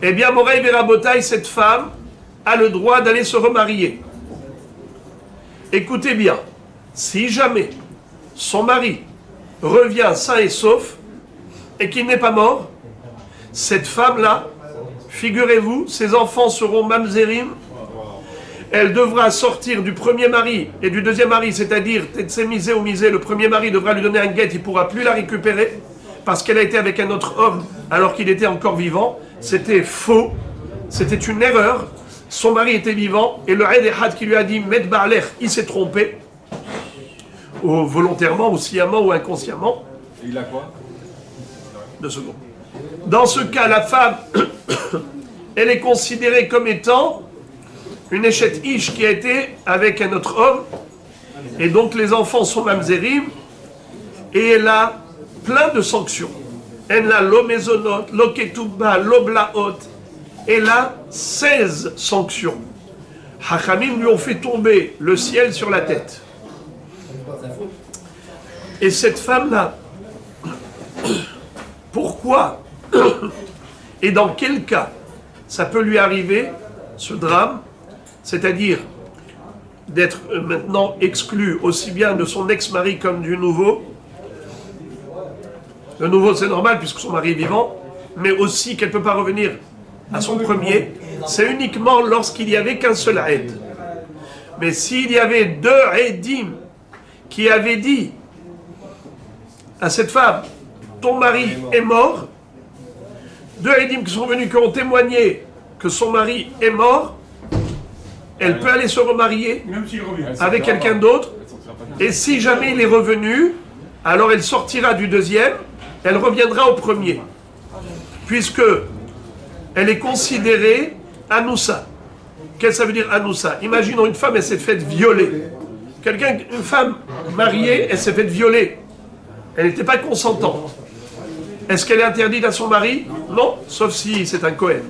Eh bien, Moraï Verabotai, cette femme a le droit d'aller se remarier. Écoutez bien, si jamais son mari revient sain et sauf et qu'il n'est pas mort, cette femme-là, figurez-vous, ses enfants seront mamzerim. Elle devra sortir du premier mari et du deuxième mari, c'est-à-dire Tetsemisé ou Misé, le premier mari devra lui donner un guet, il ne pourra plus la récupérer parce qu'elle a été avec un autre homme alors qu'il était encore vivant. C'était faux, c'était une erreur. Son mari était vivant et le Eid Ehad qui lui a dit Met Ba'alech, il s'est trompé, ou volontairement, ou sciemment, ou inconsciemment. Et il a quoi? 2 secondes. Dans ce cas, la femme, elle est considérée comme étant une échette ish qui a été avec un autre homme, et donc les enfants sont mamzerim, et elle a plein de sanctions. Elle a lo mezonot, lo ketouba, lo blaot, elle a 16 sanctions. Hachamim lui ont fait tomber le ciel sur la tête. Et cette femme-là, pourquoi et dans quel cas ça peut lui arriver, ce drame, c'est-à-dire d'être maintenant exclue aussi bien de son ex-mari comme du nouveau. Le nouveau, c'est normal puisque son mari est vivant, mais aussi qu'elle ne peut pas revenir à son premier. C'est uniquement lorsqu'il n'y avait qu'un seul aide. Mais s'il y avait 2 aidim qui avaient dit à cette femme, ton mari est mort, 2 aidim qui sont venus, qui ont témoigné que son mari est mort, elle peut aller se remarier avec quelqu'un d'autre, et si jamais il est revenu, alors elle sortira du deuxième, elle reviendra au premier, puisque elle est considérée Anoussa. Qu'est-ce que ça veut dire Anoussa? Imaginons une femme, elle s'est faite violer. Une femme mariée, elle s'est faite violer. Elle n'était pas consentante. Est-ce qu'elle est interdite à son mari? Non, sauf si c'est un Cohen.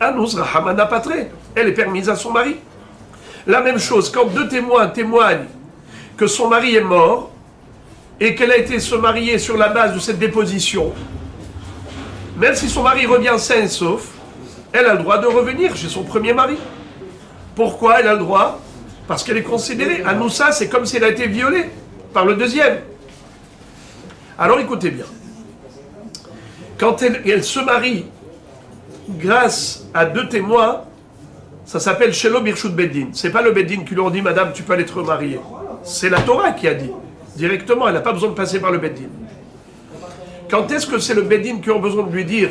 Anous Rahamana Patre, elle est permise à son mari. La même chose, quand 2 témoins témoignent que son mari est mort et qu'elle a été se marier sur la base de cette déposition, même si son mari revient sain et sauf, elle a le droit de revenir chez son premier mari. Pourquoi elle a le droit? Parce qu'elle est considérée. Anoussa, c'est comme si elle a été violée par le deuxième. Alors écoutez bien. Quand elle se marie grâce à 2 témoins, ça s'appelle Shelo Birshut Beddin. C'est pas le Beddin qui lui ont dit, madame, tu peux aller te remarier. C'est la Torah qui a dit. Directement, elle n'a pas besoin de passer par le Beddin. Quand est-ce que c'est le Beddin qui ont besoin de lui dire,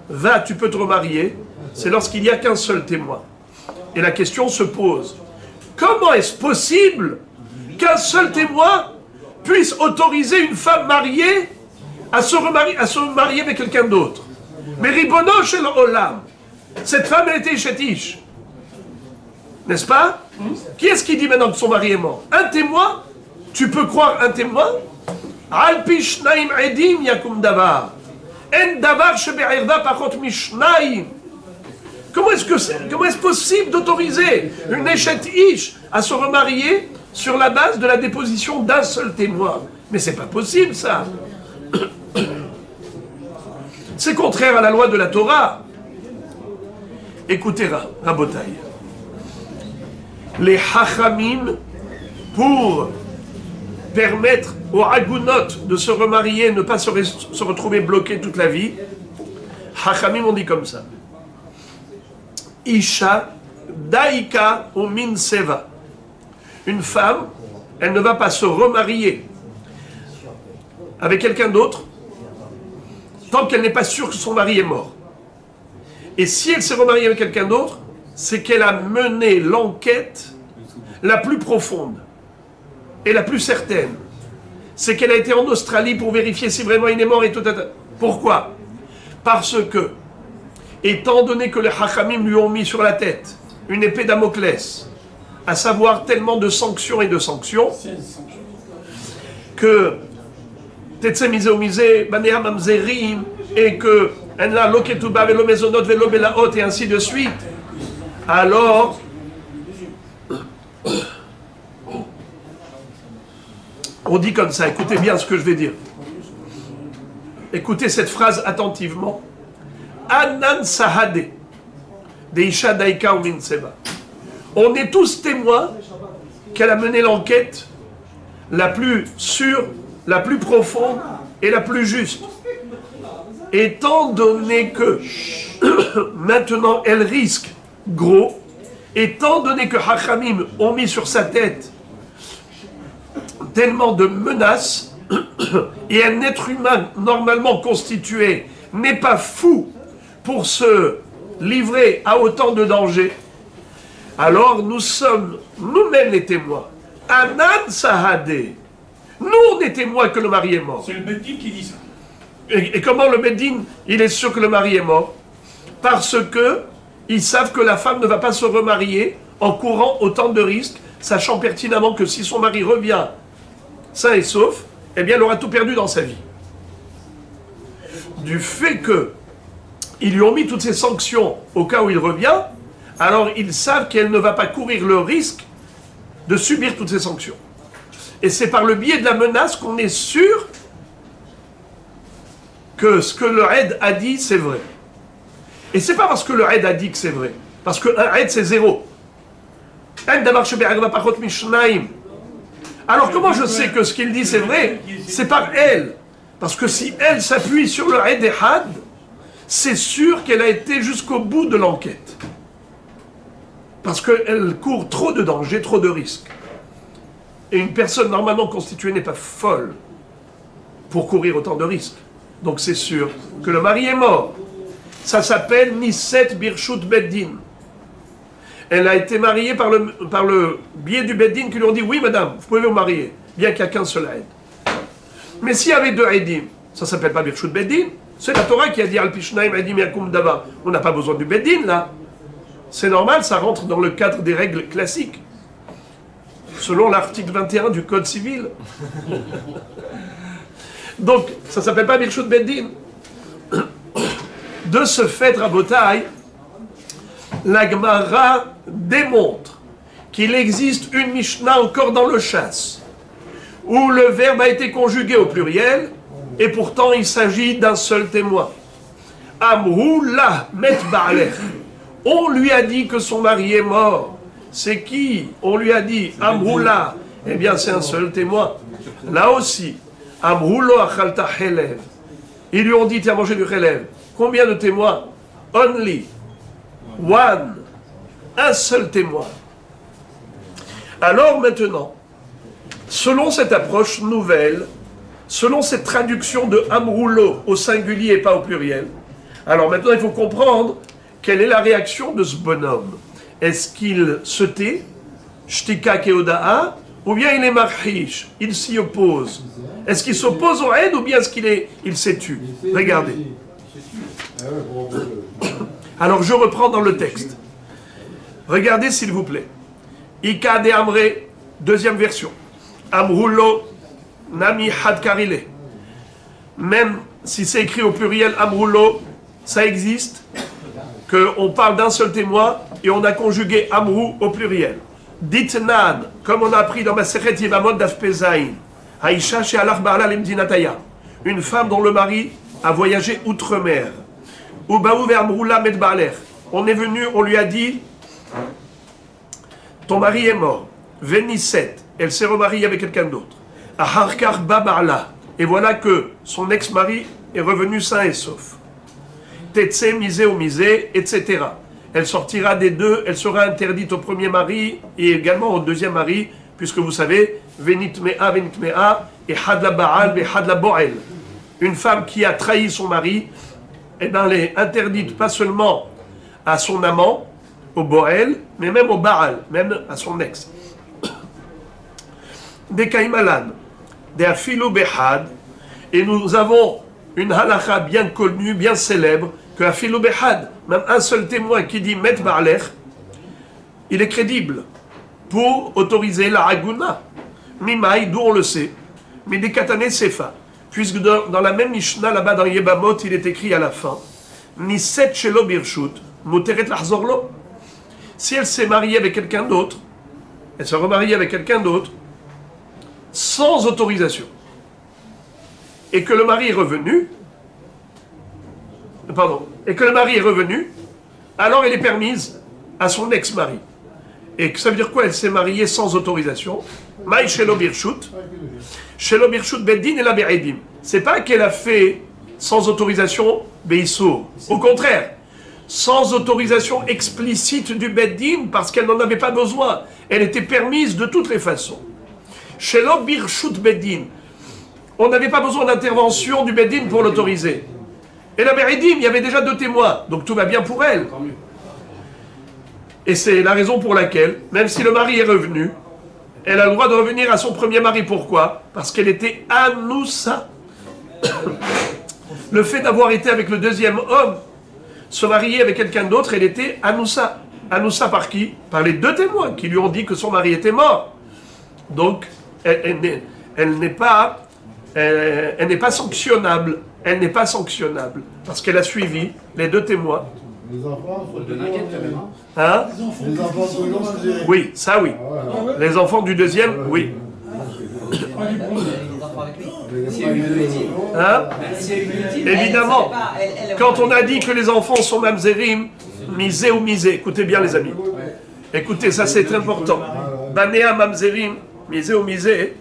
va, tu peux te remarier? C'est lorsqu'il n'y a qu'un seul témoin. Et la question se pose, comment est-ce possible qu'un seul témoin puisse autoriser une femme mariée à se marier avec quelqu'un d'autre? Mais Ribono shel Olam, cette femme elle était chétiche, n'est-ce pas? Qui est-ce qui dit maintenant que son mari est mort? Un témoin? Tu peux croire un témoin? Al pi shnaim edim yakum davar, en davar shebe'irda pachot mishnaim. Comment est-ce possible d'autoriser une échette ish à se remarier sur la base de la déposition d'un seul témoin? Mais c'est pas possible ça. C'est contraire à la loi de la Torah. Écoutez, Rabotai. Les Hachamim, pour permettre aux Agunot de se remarier, ne pas se retrouver bloqués toute la vie, Hachamim ont dit comme ça. Isha daika ou min seva. Une femme, elle ne va pas se remarier avec quelqu'un d'autre tant qu'elle n'est pas sûre que son mari est mort. Et si elle s'est remariée avec quelqu'un d'autre, c'est qu'elle a mené l'enquête la plus profonde et la plus certaine. C'est qu'elle a été en Australie pour vérifier si vraiment il est mort et tout. Pourquoi? Parce que, étant donné que les Hachamim lui ont mis sur la tête une épée Damoclès, à savoir tellement de sanctions et de sanctions, que Tetsemisé ou Misé, Banéa Mamzerim, et que Enla Loketuba Velo Mezonot Velo Belaot, et ainsi de suite, alors on dit comme ça, écoutez bien ce que je vais dire. Écoutez cette phrase attentivement. Anan Sahade, de Isha Daika ou Minseba. On est tous témoins qu'elle a mené l'enquête la plus sûre, la plus profonde et la plus juste. Étant donné que maintenant elle risque gros, étant donné que Hachamim ont mis sur sa tête tellement de menaces, et un être humain normalement constitué n'est pas fou pour se livrer à autant de dangers, alors nous sommes nous-mêmes les témoins. Anan Sahadeh. Nous, on est témoins que le mari est mort. C'est le Beddin qui dit ça. Et comment le Beddin, il est sûr que le mari est mort? Parce que ils savent que la femme ne va pas se remarier en courant autant de risques, sachant pertinemment que si son mari revient sain et sauf, eh bien elle aura tout perdu dans sa vie. Du fait que ils lui ont mis toutes ces sanctions au cas où il revient, alors ils savent qu'elle ne va pas courir le risque de subir toutes ces sanctions. Et c'est par le biais de la menace qu'on est sûr que ce que le Aïd a dit, c'est vrai. Et c'est pas parce que le Aïd a dit que c'est vrai. Parce qu'un Aïd, c'est zéro. Alors comment je sais que ce qu'il dit, c'est vrai? C'est par elle. Parce que si elle s'appuie sur le Aïd et Had, c'est sûr qu'elle a été jusqu'au bout de l'enquête. Parce qu'elle court trop de dangers, trop de risques. Et une personne normalement constituée n'est pas folle pour courir autant de risques. Donc c'est sûr que le mari est mort. Ça s'appelle Niset Birshut Beddin. Elle a été mariée par le biais du Beddin qui lui ont dit « Oui madame, vous pouvez vous marier, bien qu'il n'y a qu'un seul aïd. » Mais s'il y avait deux aïdim, ça ne s'appelle pas Birshut Beddin. C'est la Torah qui a dit « Al-Pishnaim aïdim yakum daba ». On n'a pas besoin du Beddin là. C'est normal, ça rentre dans le cadre des règles classiques. Selon l'article 21 du Code civil. Donc, ça ne s'appelle pas Birshut Beddin. De ce fait, Rabotai, la Gemara démontre qu'il existe une Mishnah encore dans le chasse, où le verbe a été conjugué au pluriel, et pourtant il s'agit d'un seul témoin. Amrou la met ba'alech. On lui a dit que son mari est mort. C'est qui? On lui a dit Amroula. Eh bien, c'est un seul témoin. Là aussi, Amroulo achalta helev. Ils lui ont dit tu as mangé du helev. Combien de témoins? Only one. Un seul témoin. Alors maintenant, selon cette approche nouvelle, selon cette traduction de Amroulo au singulier et pas au pluriel, alors maintenant il faut comprendre quelle est la réaction de ce bonhomme. Est-ce qu'il se tait, shtika keoda'a, ou bien il est marhish, il s'y oppose? Est-ce qu'il s'oppose au aide ou bien est-ce qu'il s'est tu? Regardez. Alors je reprends dans le texte. Regardez s'il vous plaît. Ika de Amre, deuxième version. Amroulo nami had karile. Même si c'est écrit au pluriel Amroulo, ça existe. Qu'on parle d'un seul témoin et on a conjugué Amrou au pluriel. Ditnan, comme on a appris dans Masechet Yevamot Daf Pezaïn, Aïcha chez Alach Ba'ala Lemdinataya, une femme dont le mari a voyagé outre-mer. Ubaou vers Amroula Med Ba'aler. On est venu, on lui a dit ton mari est mort. Vénisset, elle s'est remariée avec quelqu'un d'autre. Aharkar Ba'ala. Et voilà que son ex-mari est revenu sain et sauf. Tetse, misé ou misé, etc. Elle sortira des deux, elle sera interdite au premier mari et également au deuxième mari, puisque vous savez, venitmea et hadla ba'al et hadla bo'el. Une femme qui a trahi son mari, eh bien, elle est interdite pas seulement à son amant, au bo'el, mais même au ba'al, même à son ex. Des kaimalan, des afilou behad, et nous avons une halakha bien connue, bien célèbre, que afilou behad, même un seul témoin qui dit met ba'alech, il est crédible pour autoriser la aguna. Mimaï, d'où on le sait, mais des katané sefa, puisque dans la même Mishnah, là-bas dans Yebamot, il est écrit à la fin, Niset shelo birshut, muteret lahzorlo. Si elle s'est mariée avec quelqu'un d'autre, elle se remarie avec quelqu'un d'autre, sans autorisation, et que le mari est revenu, alors elle est permise à son ex-mari. Et ça veut dire quoi? Elle s'est mariée sans autorisation. Maï Shelo Birshut. Shelo Birshut Beddin et la Be'edim. C'est pas qu'elle a fait sans autorisation Beissour. Au contraire, sans autorisation explicite du Beddin, parce qu'elle n'en avait pas besoin. Elle était permise de toutes les façons. Shelo Birshut Beddin. On n'avait pas besoin d'intervention du Beddin pour l'autoriser. Et la Be'edim, il y avait déjà 2 témoins, donc tout va bien pour elle. Et c'est la raison pour laquelle, même si le mari est revenu, elle a le droit de revenir à son premier mari. Pourquoi? Parce qu'elle était Anoussa. Le fait d'avoir été avec le deuxième homme, se marier avec quelqu'un d'autre, elle était Anoussa. Anoussa par qui? Par les 2 témoins qui lui ont dit que son mari était mort. Donc, elle n'est pas sanctionnable. Elle n'est pas sanctionnable. Parce qu'elle a suivi les 2 témoins. Les enfants sont De l'inquiète quand même. Hein? Les enfants sont Mamzerim. Oui, ça oui. Les enfants du deuxième, oui. Les enfants avec lui. S'il y a une médine. Hein? S'il y a une médine. Évidemment, Elle- quand on a dit que les enfants sont mamzerim, misé ou misé, écoutez bien les amis. Écoutez, ça c'est très important. Banéa mamzerim, misé ou misé,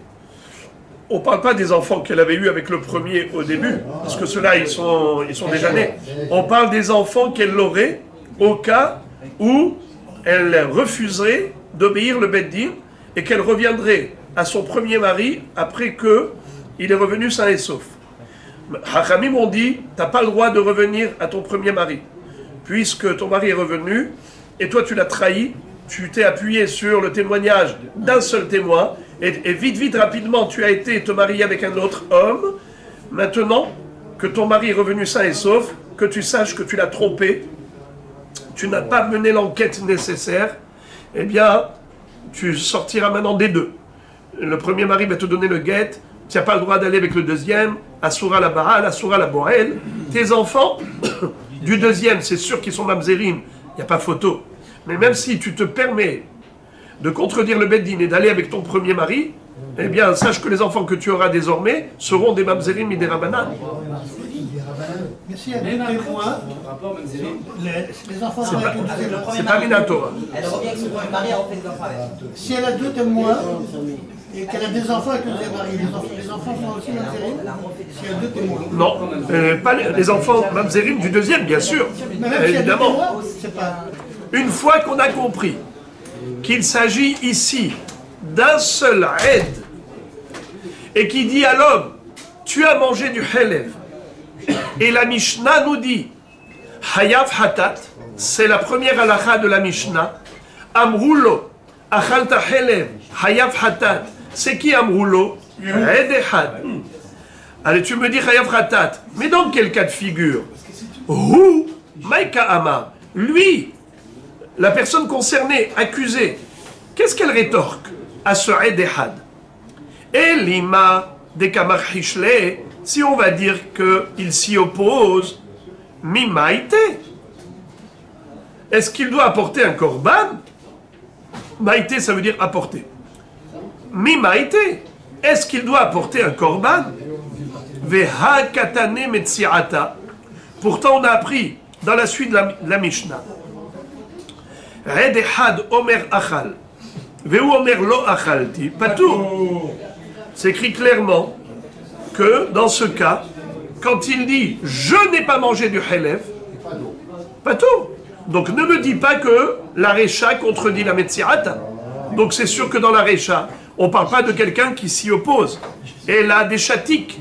on ne parle pas des enfants qu'elle avait eus avec le premier au début, parce que ceux-là, ils sont déjà nés. On parle des enfants qu'elle aurait au cas où elle refuserait d'obéir le Beddin et qu'elle reviendrait à son premier mari après qu'il est revenu sain et sauf. Hachamim ont dit, tu n'as pas le droit de revenir à ton premier mari, puisque ton mari est revenu et toi tu l'as trahi, tu t'es appuyé sur le témoignage d'un seul témoin, et vite, rapidement, tu as été te marier avec un autre homme. Maintenant que ton mari est revenu sain et sauf, que tu saches que tu l'as trompé, tu n'as pas mené l'enquête nécessaire, eh bien, tu sortiras maintenant des 2. Le premier mari va te donner le guet, tu n'as pas le droit d'aller avec le deuxième, Asura la Baal, Asura la Boel. Tes enfants du deuxième, c'est sûr qu'ils sont mamzerim, il n'y a pas photo. Mais même si tu te permets de contredire le Beddin et d'aller avec ton premier mari, eh bien, sache que les enfants que tu auras désormais seront des mamzerim et des rabanan. Mais s'il y a 2 témoins, Rapport Mamzerim. les enfants sont avec le deuxième. C'est pas Minatora. Elle revient avec son premier mari, elle refait des enfants avec. Si elle a 2 témoins et qu'elle a des enfants avec le deuxième mari, les enfants sont aussi mamzerim. S'il y a 2 témoins. Non, pas les enfants mamzerim du deuxième, bien sûr. Mais même s'il y a 2 Évidemment. témoins, c'est pas. Une fois qu'on a compris qu'il s'agit ici d'un seul aide et qui dit à l'homme, tu as mangé du helev, et la Mishnah nous dit, Hayav Hatat, c'est la première halakha de la Mishnah, Amroulo, Achalta helev, Hayav Hatat, c'est qui Amroulo? Aide Echad. Allez, tu me dis Hayav Hatat, mais dans quel cas de figure? Hu, Maïka Amar, lui, la personne concernée, accusée, qu'est-ce qu'elle rétorque à ce Aide Echad? Elima de Kamar Hishle, si on va dire qu'il s'y oppose, Mimaïte, est-ce qu'il doit apporter un korban? Maïte, ça veut dire apporter. Mimaïte, est-ce qu'il doit apporter un korban? Veha katane metsiata. Pourtant, on a appris dans la suite de la Mishnah. Red Echad Omer Achal. Veu Omer Lo Achalti. Pas tout. C'est écrit clairement que dans ce cas, quand il dit je n'ai pas mangé du Helev, pas tout. Donc ne me dis pas que la Recha contredit la Metsiata. Donc c'est sûr que dans la Recha, on ne parle pas de quelqu'un qui s'y oppose. Et là, des chatiques.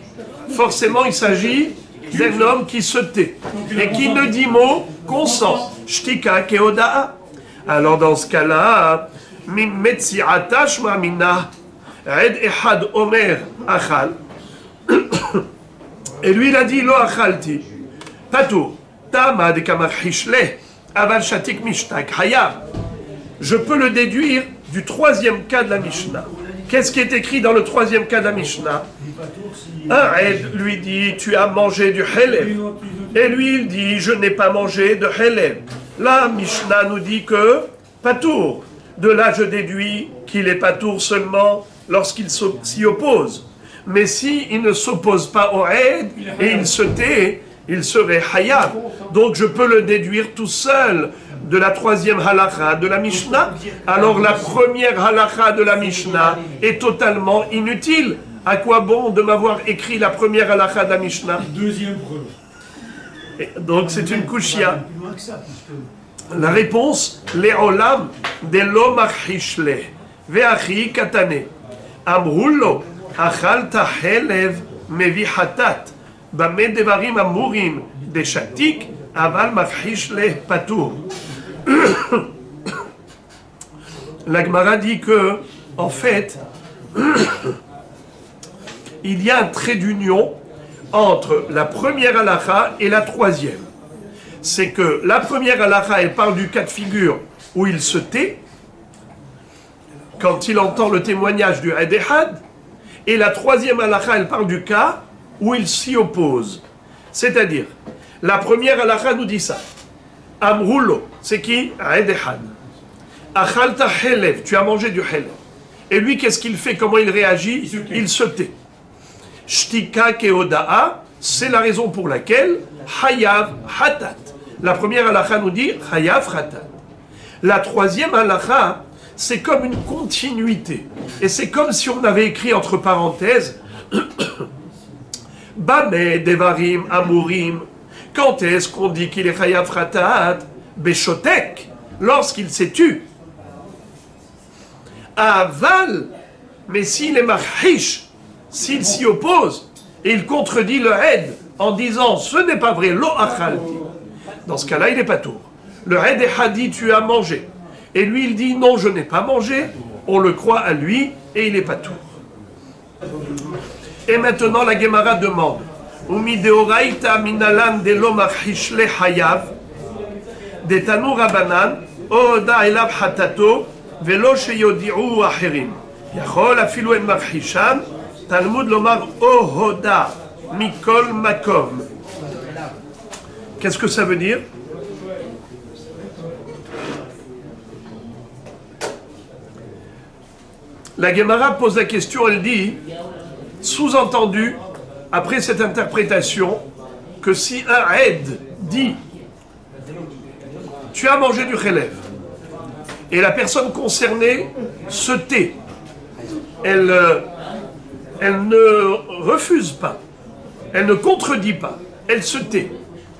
Forcément, il s'agit d'un homme qui se tait et qui ne dit mot consent. Shtika keodaa. Alors dans ce cas-là, Metsiata shma mina. Red Echad Omer Achal. Et lui, il a dit Lo Achalti. Patou. Tama de Kamar Hishle. Aval Shatik Mishtak. Haya. Je peux le déduire du 3e cas de la Mishnah. Qu'est-ce qui est écrit dans le 3e cas de la Mishnah? Un Ed lui dit tu as mangé du Helev. Et lui, il dit je n'ai pas mangé de Helev. La Mishnah nous dit que Patour. De là, je déduis qu'il est Patour seulement lorsqu'il s'y oppose. Mais s'il ne s'oppose pas au Eid et il se tait, il serait hayab. Donc je peux le déduire tout seul de la troisième halakha de la Mishnah. Alors la première halakha de la Mishnah est totalement inutile. À quoi bon de m'avoir écrit la première halakha de la Mishnah? Deuxième preuve. Et donc c'est une kushia. La réponse, Le'olam de lo marhishle, ve'achi katane, amrullo, achalta helev mevi hatat, bame devarim amurim de shatik, aval marhishle patour. La Gemara dit que, en fait, il y a un trait d'union entre la première halakha et la troisième. C'est que la première halakha, elle parle du cas de figure où il se tait, quand il entend le témoignage du Aed Ehad, et la troisième halakha, elle parle du cas où il s'y oppose. C'est-à-dire, la première halakha nous dit ça. Amroulo, c'est qui? Aed Ehad. Achalta helev, tu as mangé du helev. Et lui, qu'est-ce qu'il fait? Comment il réagit? Il se tait. Shtika keoda'a, c'est la raison pour laquelle Hayav Hatat. La première halakha nous dit Hayav Hatat. La troisième halakha, c'est comme une continuité. Et c'est comme si on avait écrit entre parenthèses Bame Devarim Amurim. Quand est-ce qu'on dit qu'il est Hayav Hatat? Beshotek, lorsqu'il s'est tu. Aval, mais s'il est marhish, s'il s'y oppose, et il contredit le Hed en disant ce n'est pas vrai, lo achalti. Dans ce cas-là, il n'est pas tour. Le Hed Ehad dit tu as mangé. Et lui, il dit non, je n'ai pas mangé. On le croit à lui et il n'est pas tour. Et maintenant, la Gemara demande Umi deoraita minalan de lo marhishle hayav de tanu rabanan oda elav hatato velo sheyodi'u acherim. Yachol afilu en marhishan Talmud lomar ohoda mikol makom. Qu'est-ce que ça veut dire? La Gemara pose la question, elle dit, sous-entendu, après cette interprétation, que si un aide dit tu as mangé du chelev, et la personne concernée se tait, elle ne refuse pas, elle ne contredit pas, elle se tait.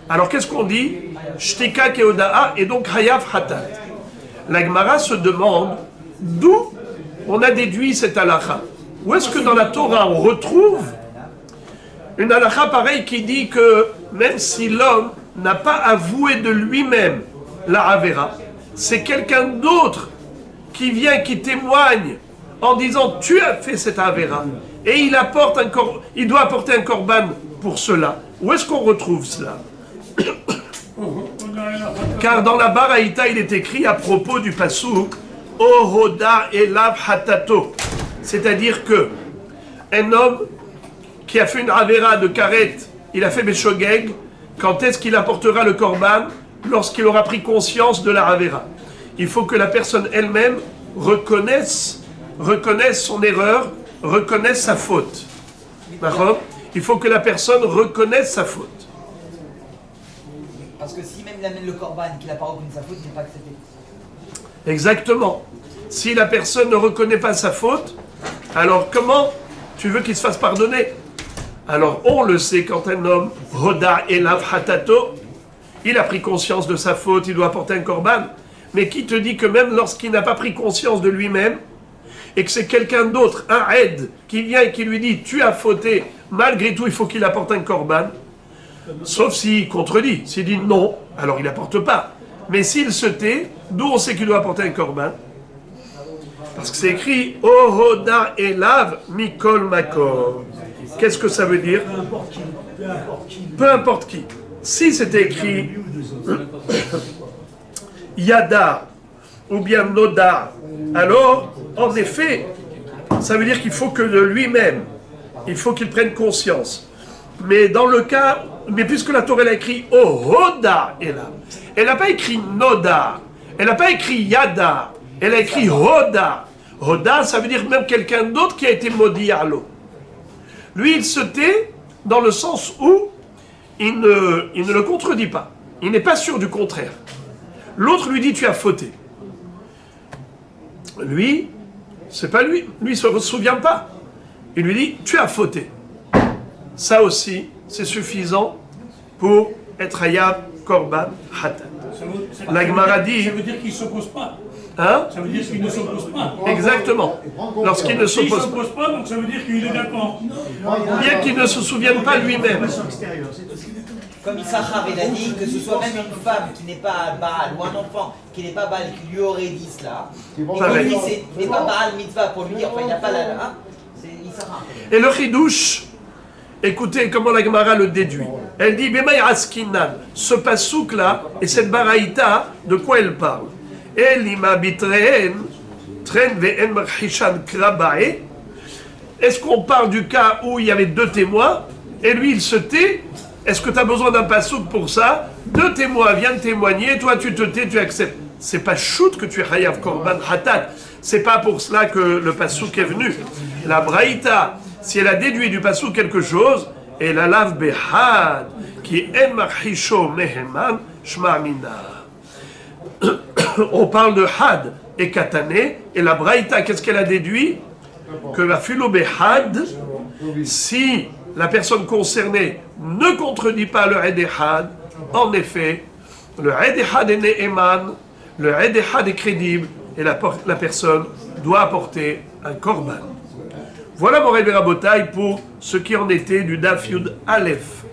Alors qu'est-ce qu'on dit? Shtika keoda'a et donc hayav hatat. La Gemara se demande d'où on a déduit cette halakha. Où est-ce que dans la Torah on retrouve une halakha pareille qui dit que même si l'homme n'a pas avoué de lui-même la avera, c'est quelqu'un d'autre qui vient, qui témoigne en disant tu as fait cette avera et il doit apporter un korban pour cela. Où est-ce qu'on retrouve cela? Car dans la Baraïta, il est écrit à propos du pasuk Ohoda elav hatato, c'est-à-dire que un homme qui a fait une avera de karet, il a fait beshogeg, quand est-ce qu'il apportera le korban? Lorsqu'il aura pris conscience de la avera. Il faut que la personne elle-même reconnaisse son erreur, reconnaisse sa faute. D'accord? Il faut que la personne reconnaisse sa faute. Parce que si même il amène le korban et qu'il n'a pas reconnu sa faute, il n'est pas accepté. Exactement. Si la personne ne reconnaît pas sa faute, alors comment tu veux qu'il se fasse pardonner? Alors on le sait, quand un homme, Hoda elav hatato, il a pris conscience de sa faute, il doit apporter un korban. Mais qui te dit que même lorsqu'il n'a pas pris conscience de lui-même, et que c'est quelqu'un d'autre, un aide, qui vient et qui lui dit tu as fauté, malgré tout il faut qu'il apporte un korban, sauf s'il contredit. S'il dit non, alors il n'apporte pas. Mais s'il se tait, d'où on sait qu'il doit apporter un korban? Parce que c'est écrit Ohoda elav mikol makom. Qu'est-ce que ça veut dire? Peu importe qui. Si c'était écrit Yada ou bien Noda, alors en effet, ça veut dire qu'il faut que de lui-même, il faut qu'il prenne conscience. Mais dans le cas, mais puisque la Torah a écrit Ohoda elav, elle n'a pas écrit Noda, elle n'a pas écrit Yada, elle a écrit Hoda. Hoda, ça veut dire même quelqu'un d'autre qui a été maudit à l'eau. Lui, il se tait dans le sens où il ne le contredit pas. Il n'est pas sûr du contraire. L'autre lui dit, tu as fauté. Lui, c'est pas lui. Lui, il ne se souvient pas. Il lui dit, tu as fauté. Ça aussi, c'est suffisant pour être Hayab Korban Hatat. La Gemara dit... Ça veut dire qu'il ne s'oppose pas. Hein? Ça veut dire qu'il ne s'oppose pas. Exactement. Lorsqu'il ne S'il ne s'oppose pas. s'oppose pas, donc ça veut dire qu'il est d'accord. Bien qu'il ne se souvienne pas lui-même. Comme Issachar il a dit, que ce soit même une femme qui n'est pas Baal ou un enfant qui n'est pas Baal qui lui aurait dit cela, Pareil. n'est pas Baal mitzvah pour lui dire, enfin il n'a pas la là, c'est Issachar. Et le chidouche, écoutez comment la Gemara le déduit. Elle dit, Bemay Askinan, ce pasouk-là, et cette baraïta, de quoi elle parle? Elima bitreen, tren ve'en marchishan krabae. Est-ce qu'on parle du cas où il y avait deux témoins, et lui il se tait? Est-ce que tu as besoin d'un pasouk pour ça? Deux témoins viennent témoigner, toi tu te tais, tu acceptes. C'est pas shoot que tu es Hayav Korban Hatat. C'est pas pour cela que le pasouk est venu. La braïta, si elle a déduit du pasouk quelque chose, et la lave behad, qui est en marchisho meheman, shma'amina. On parle de had et katané, et la braïta, qu'est-ce qu'elle a déduit? Que la philo behad, si la personne concernée ne contredit pas le Edehad, en effet, le Edehad est Ne'eman, le Edehad est crédible, et la personne doit apporter un korban. Voilà mon Rabbi Rabotai pour ce qui en était du Daf Yud Aleph.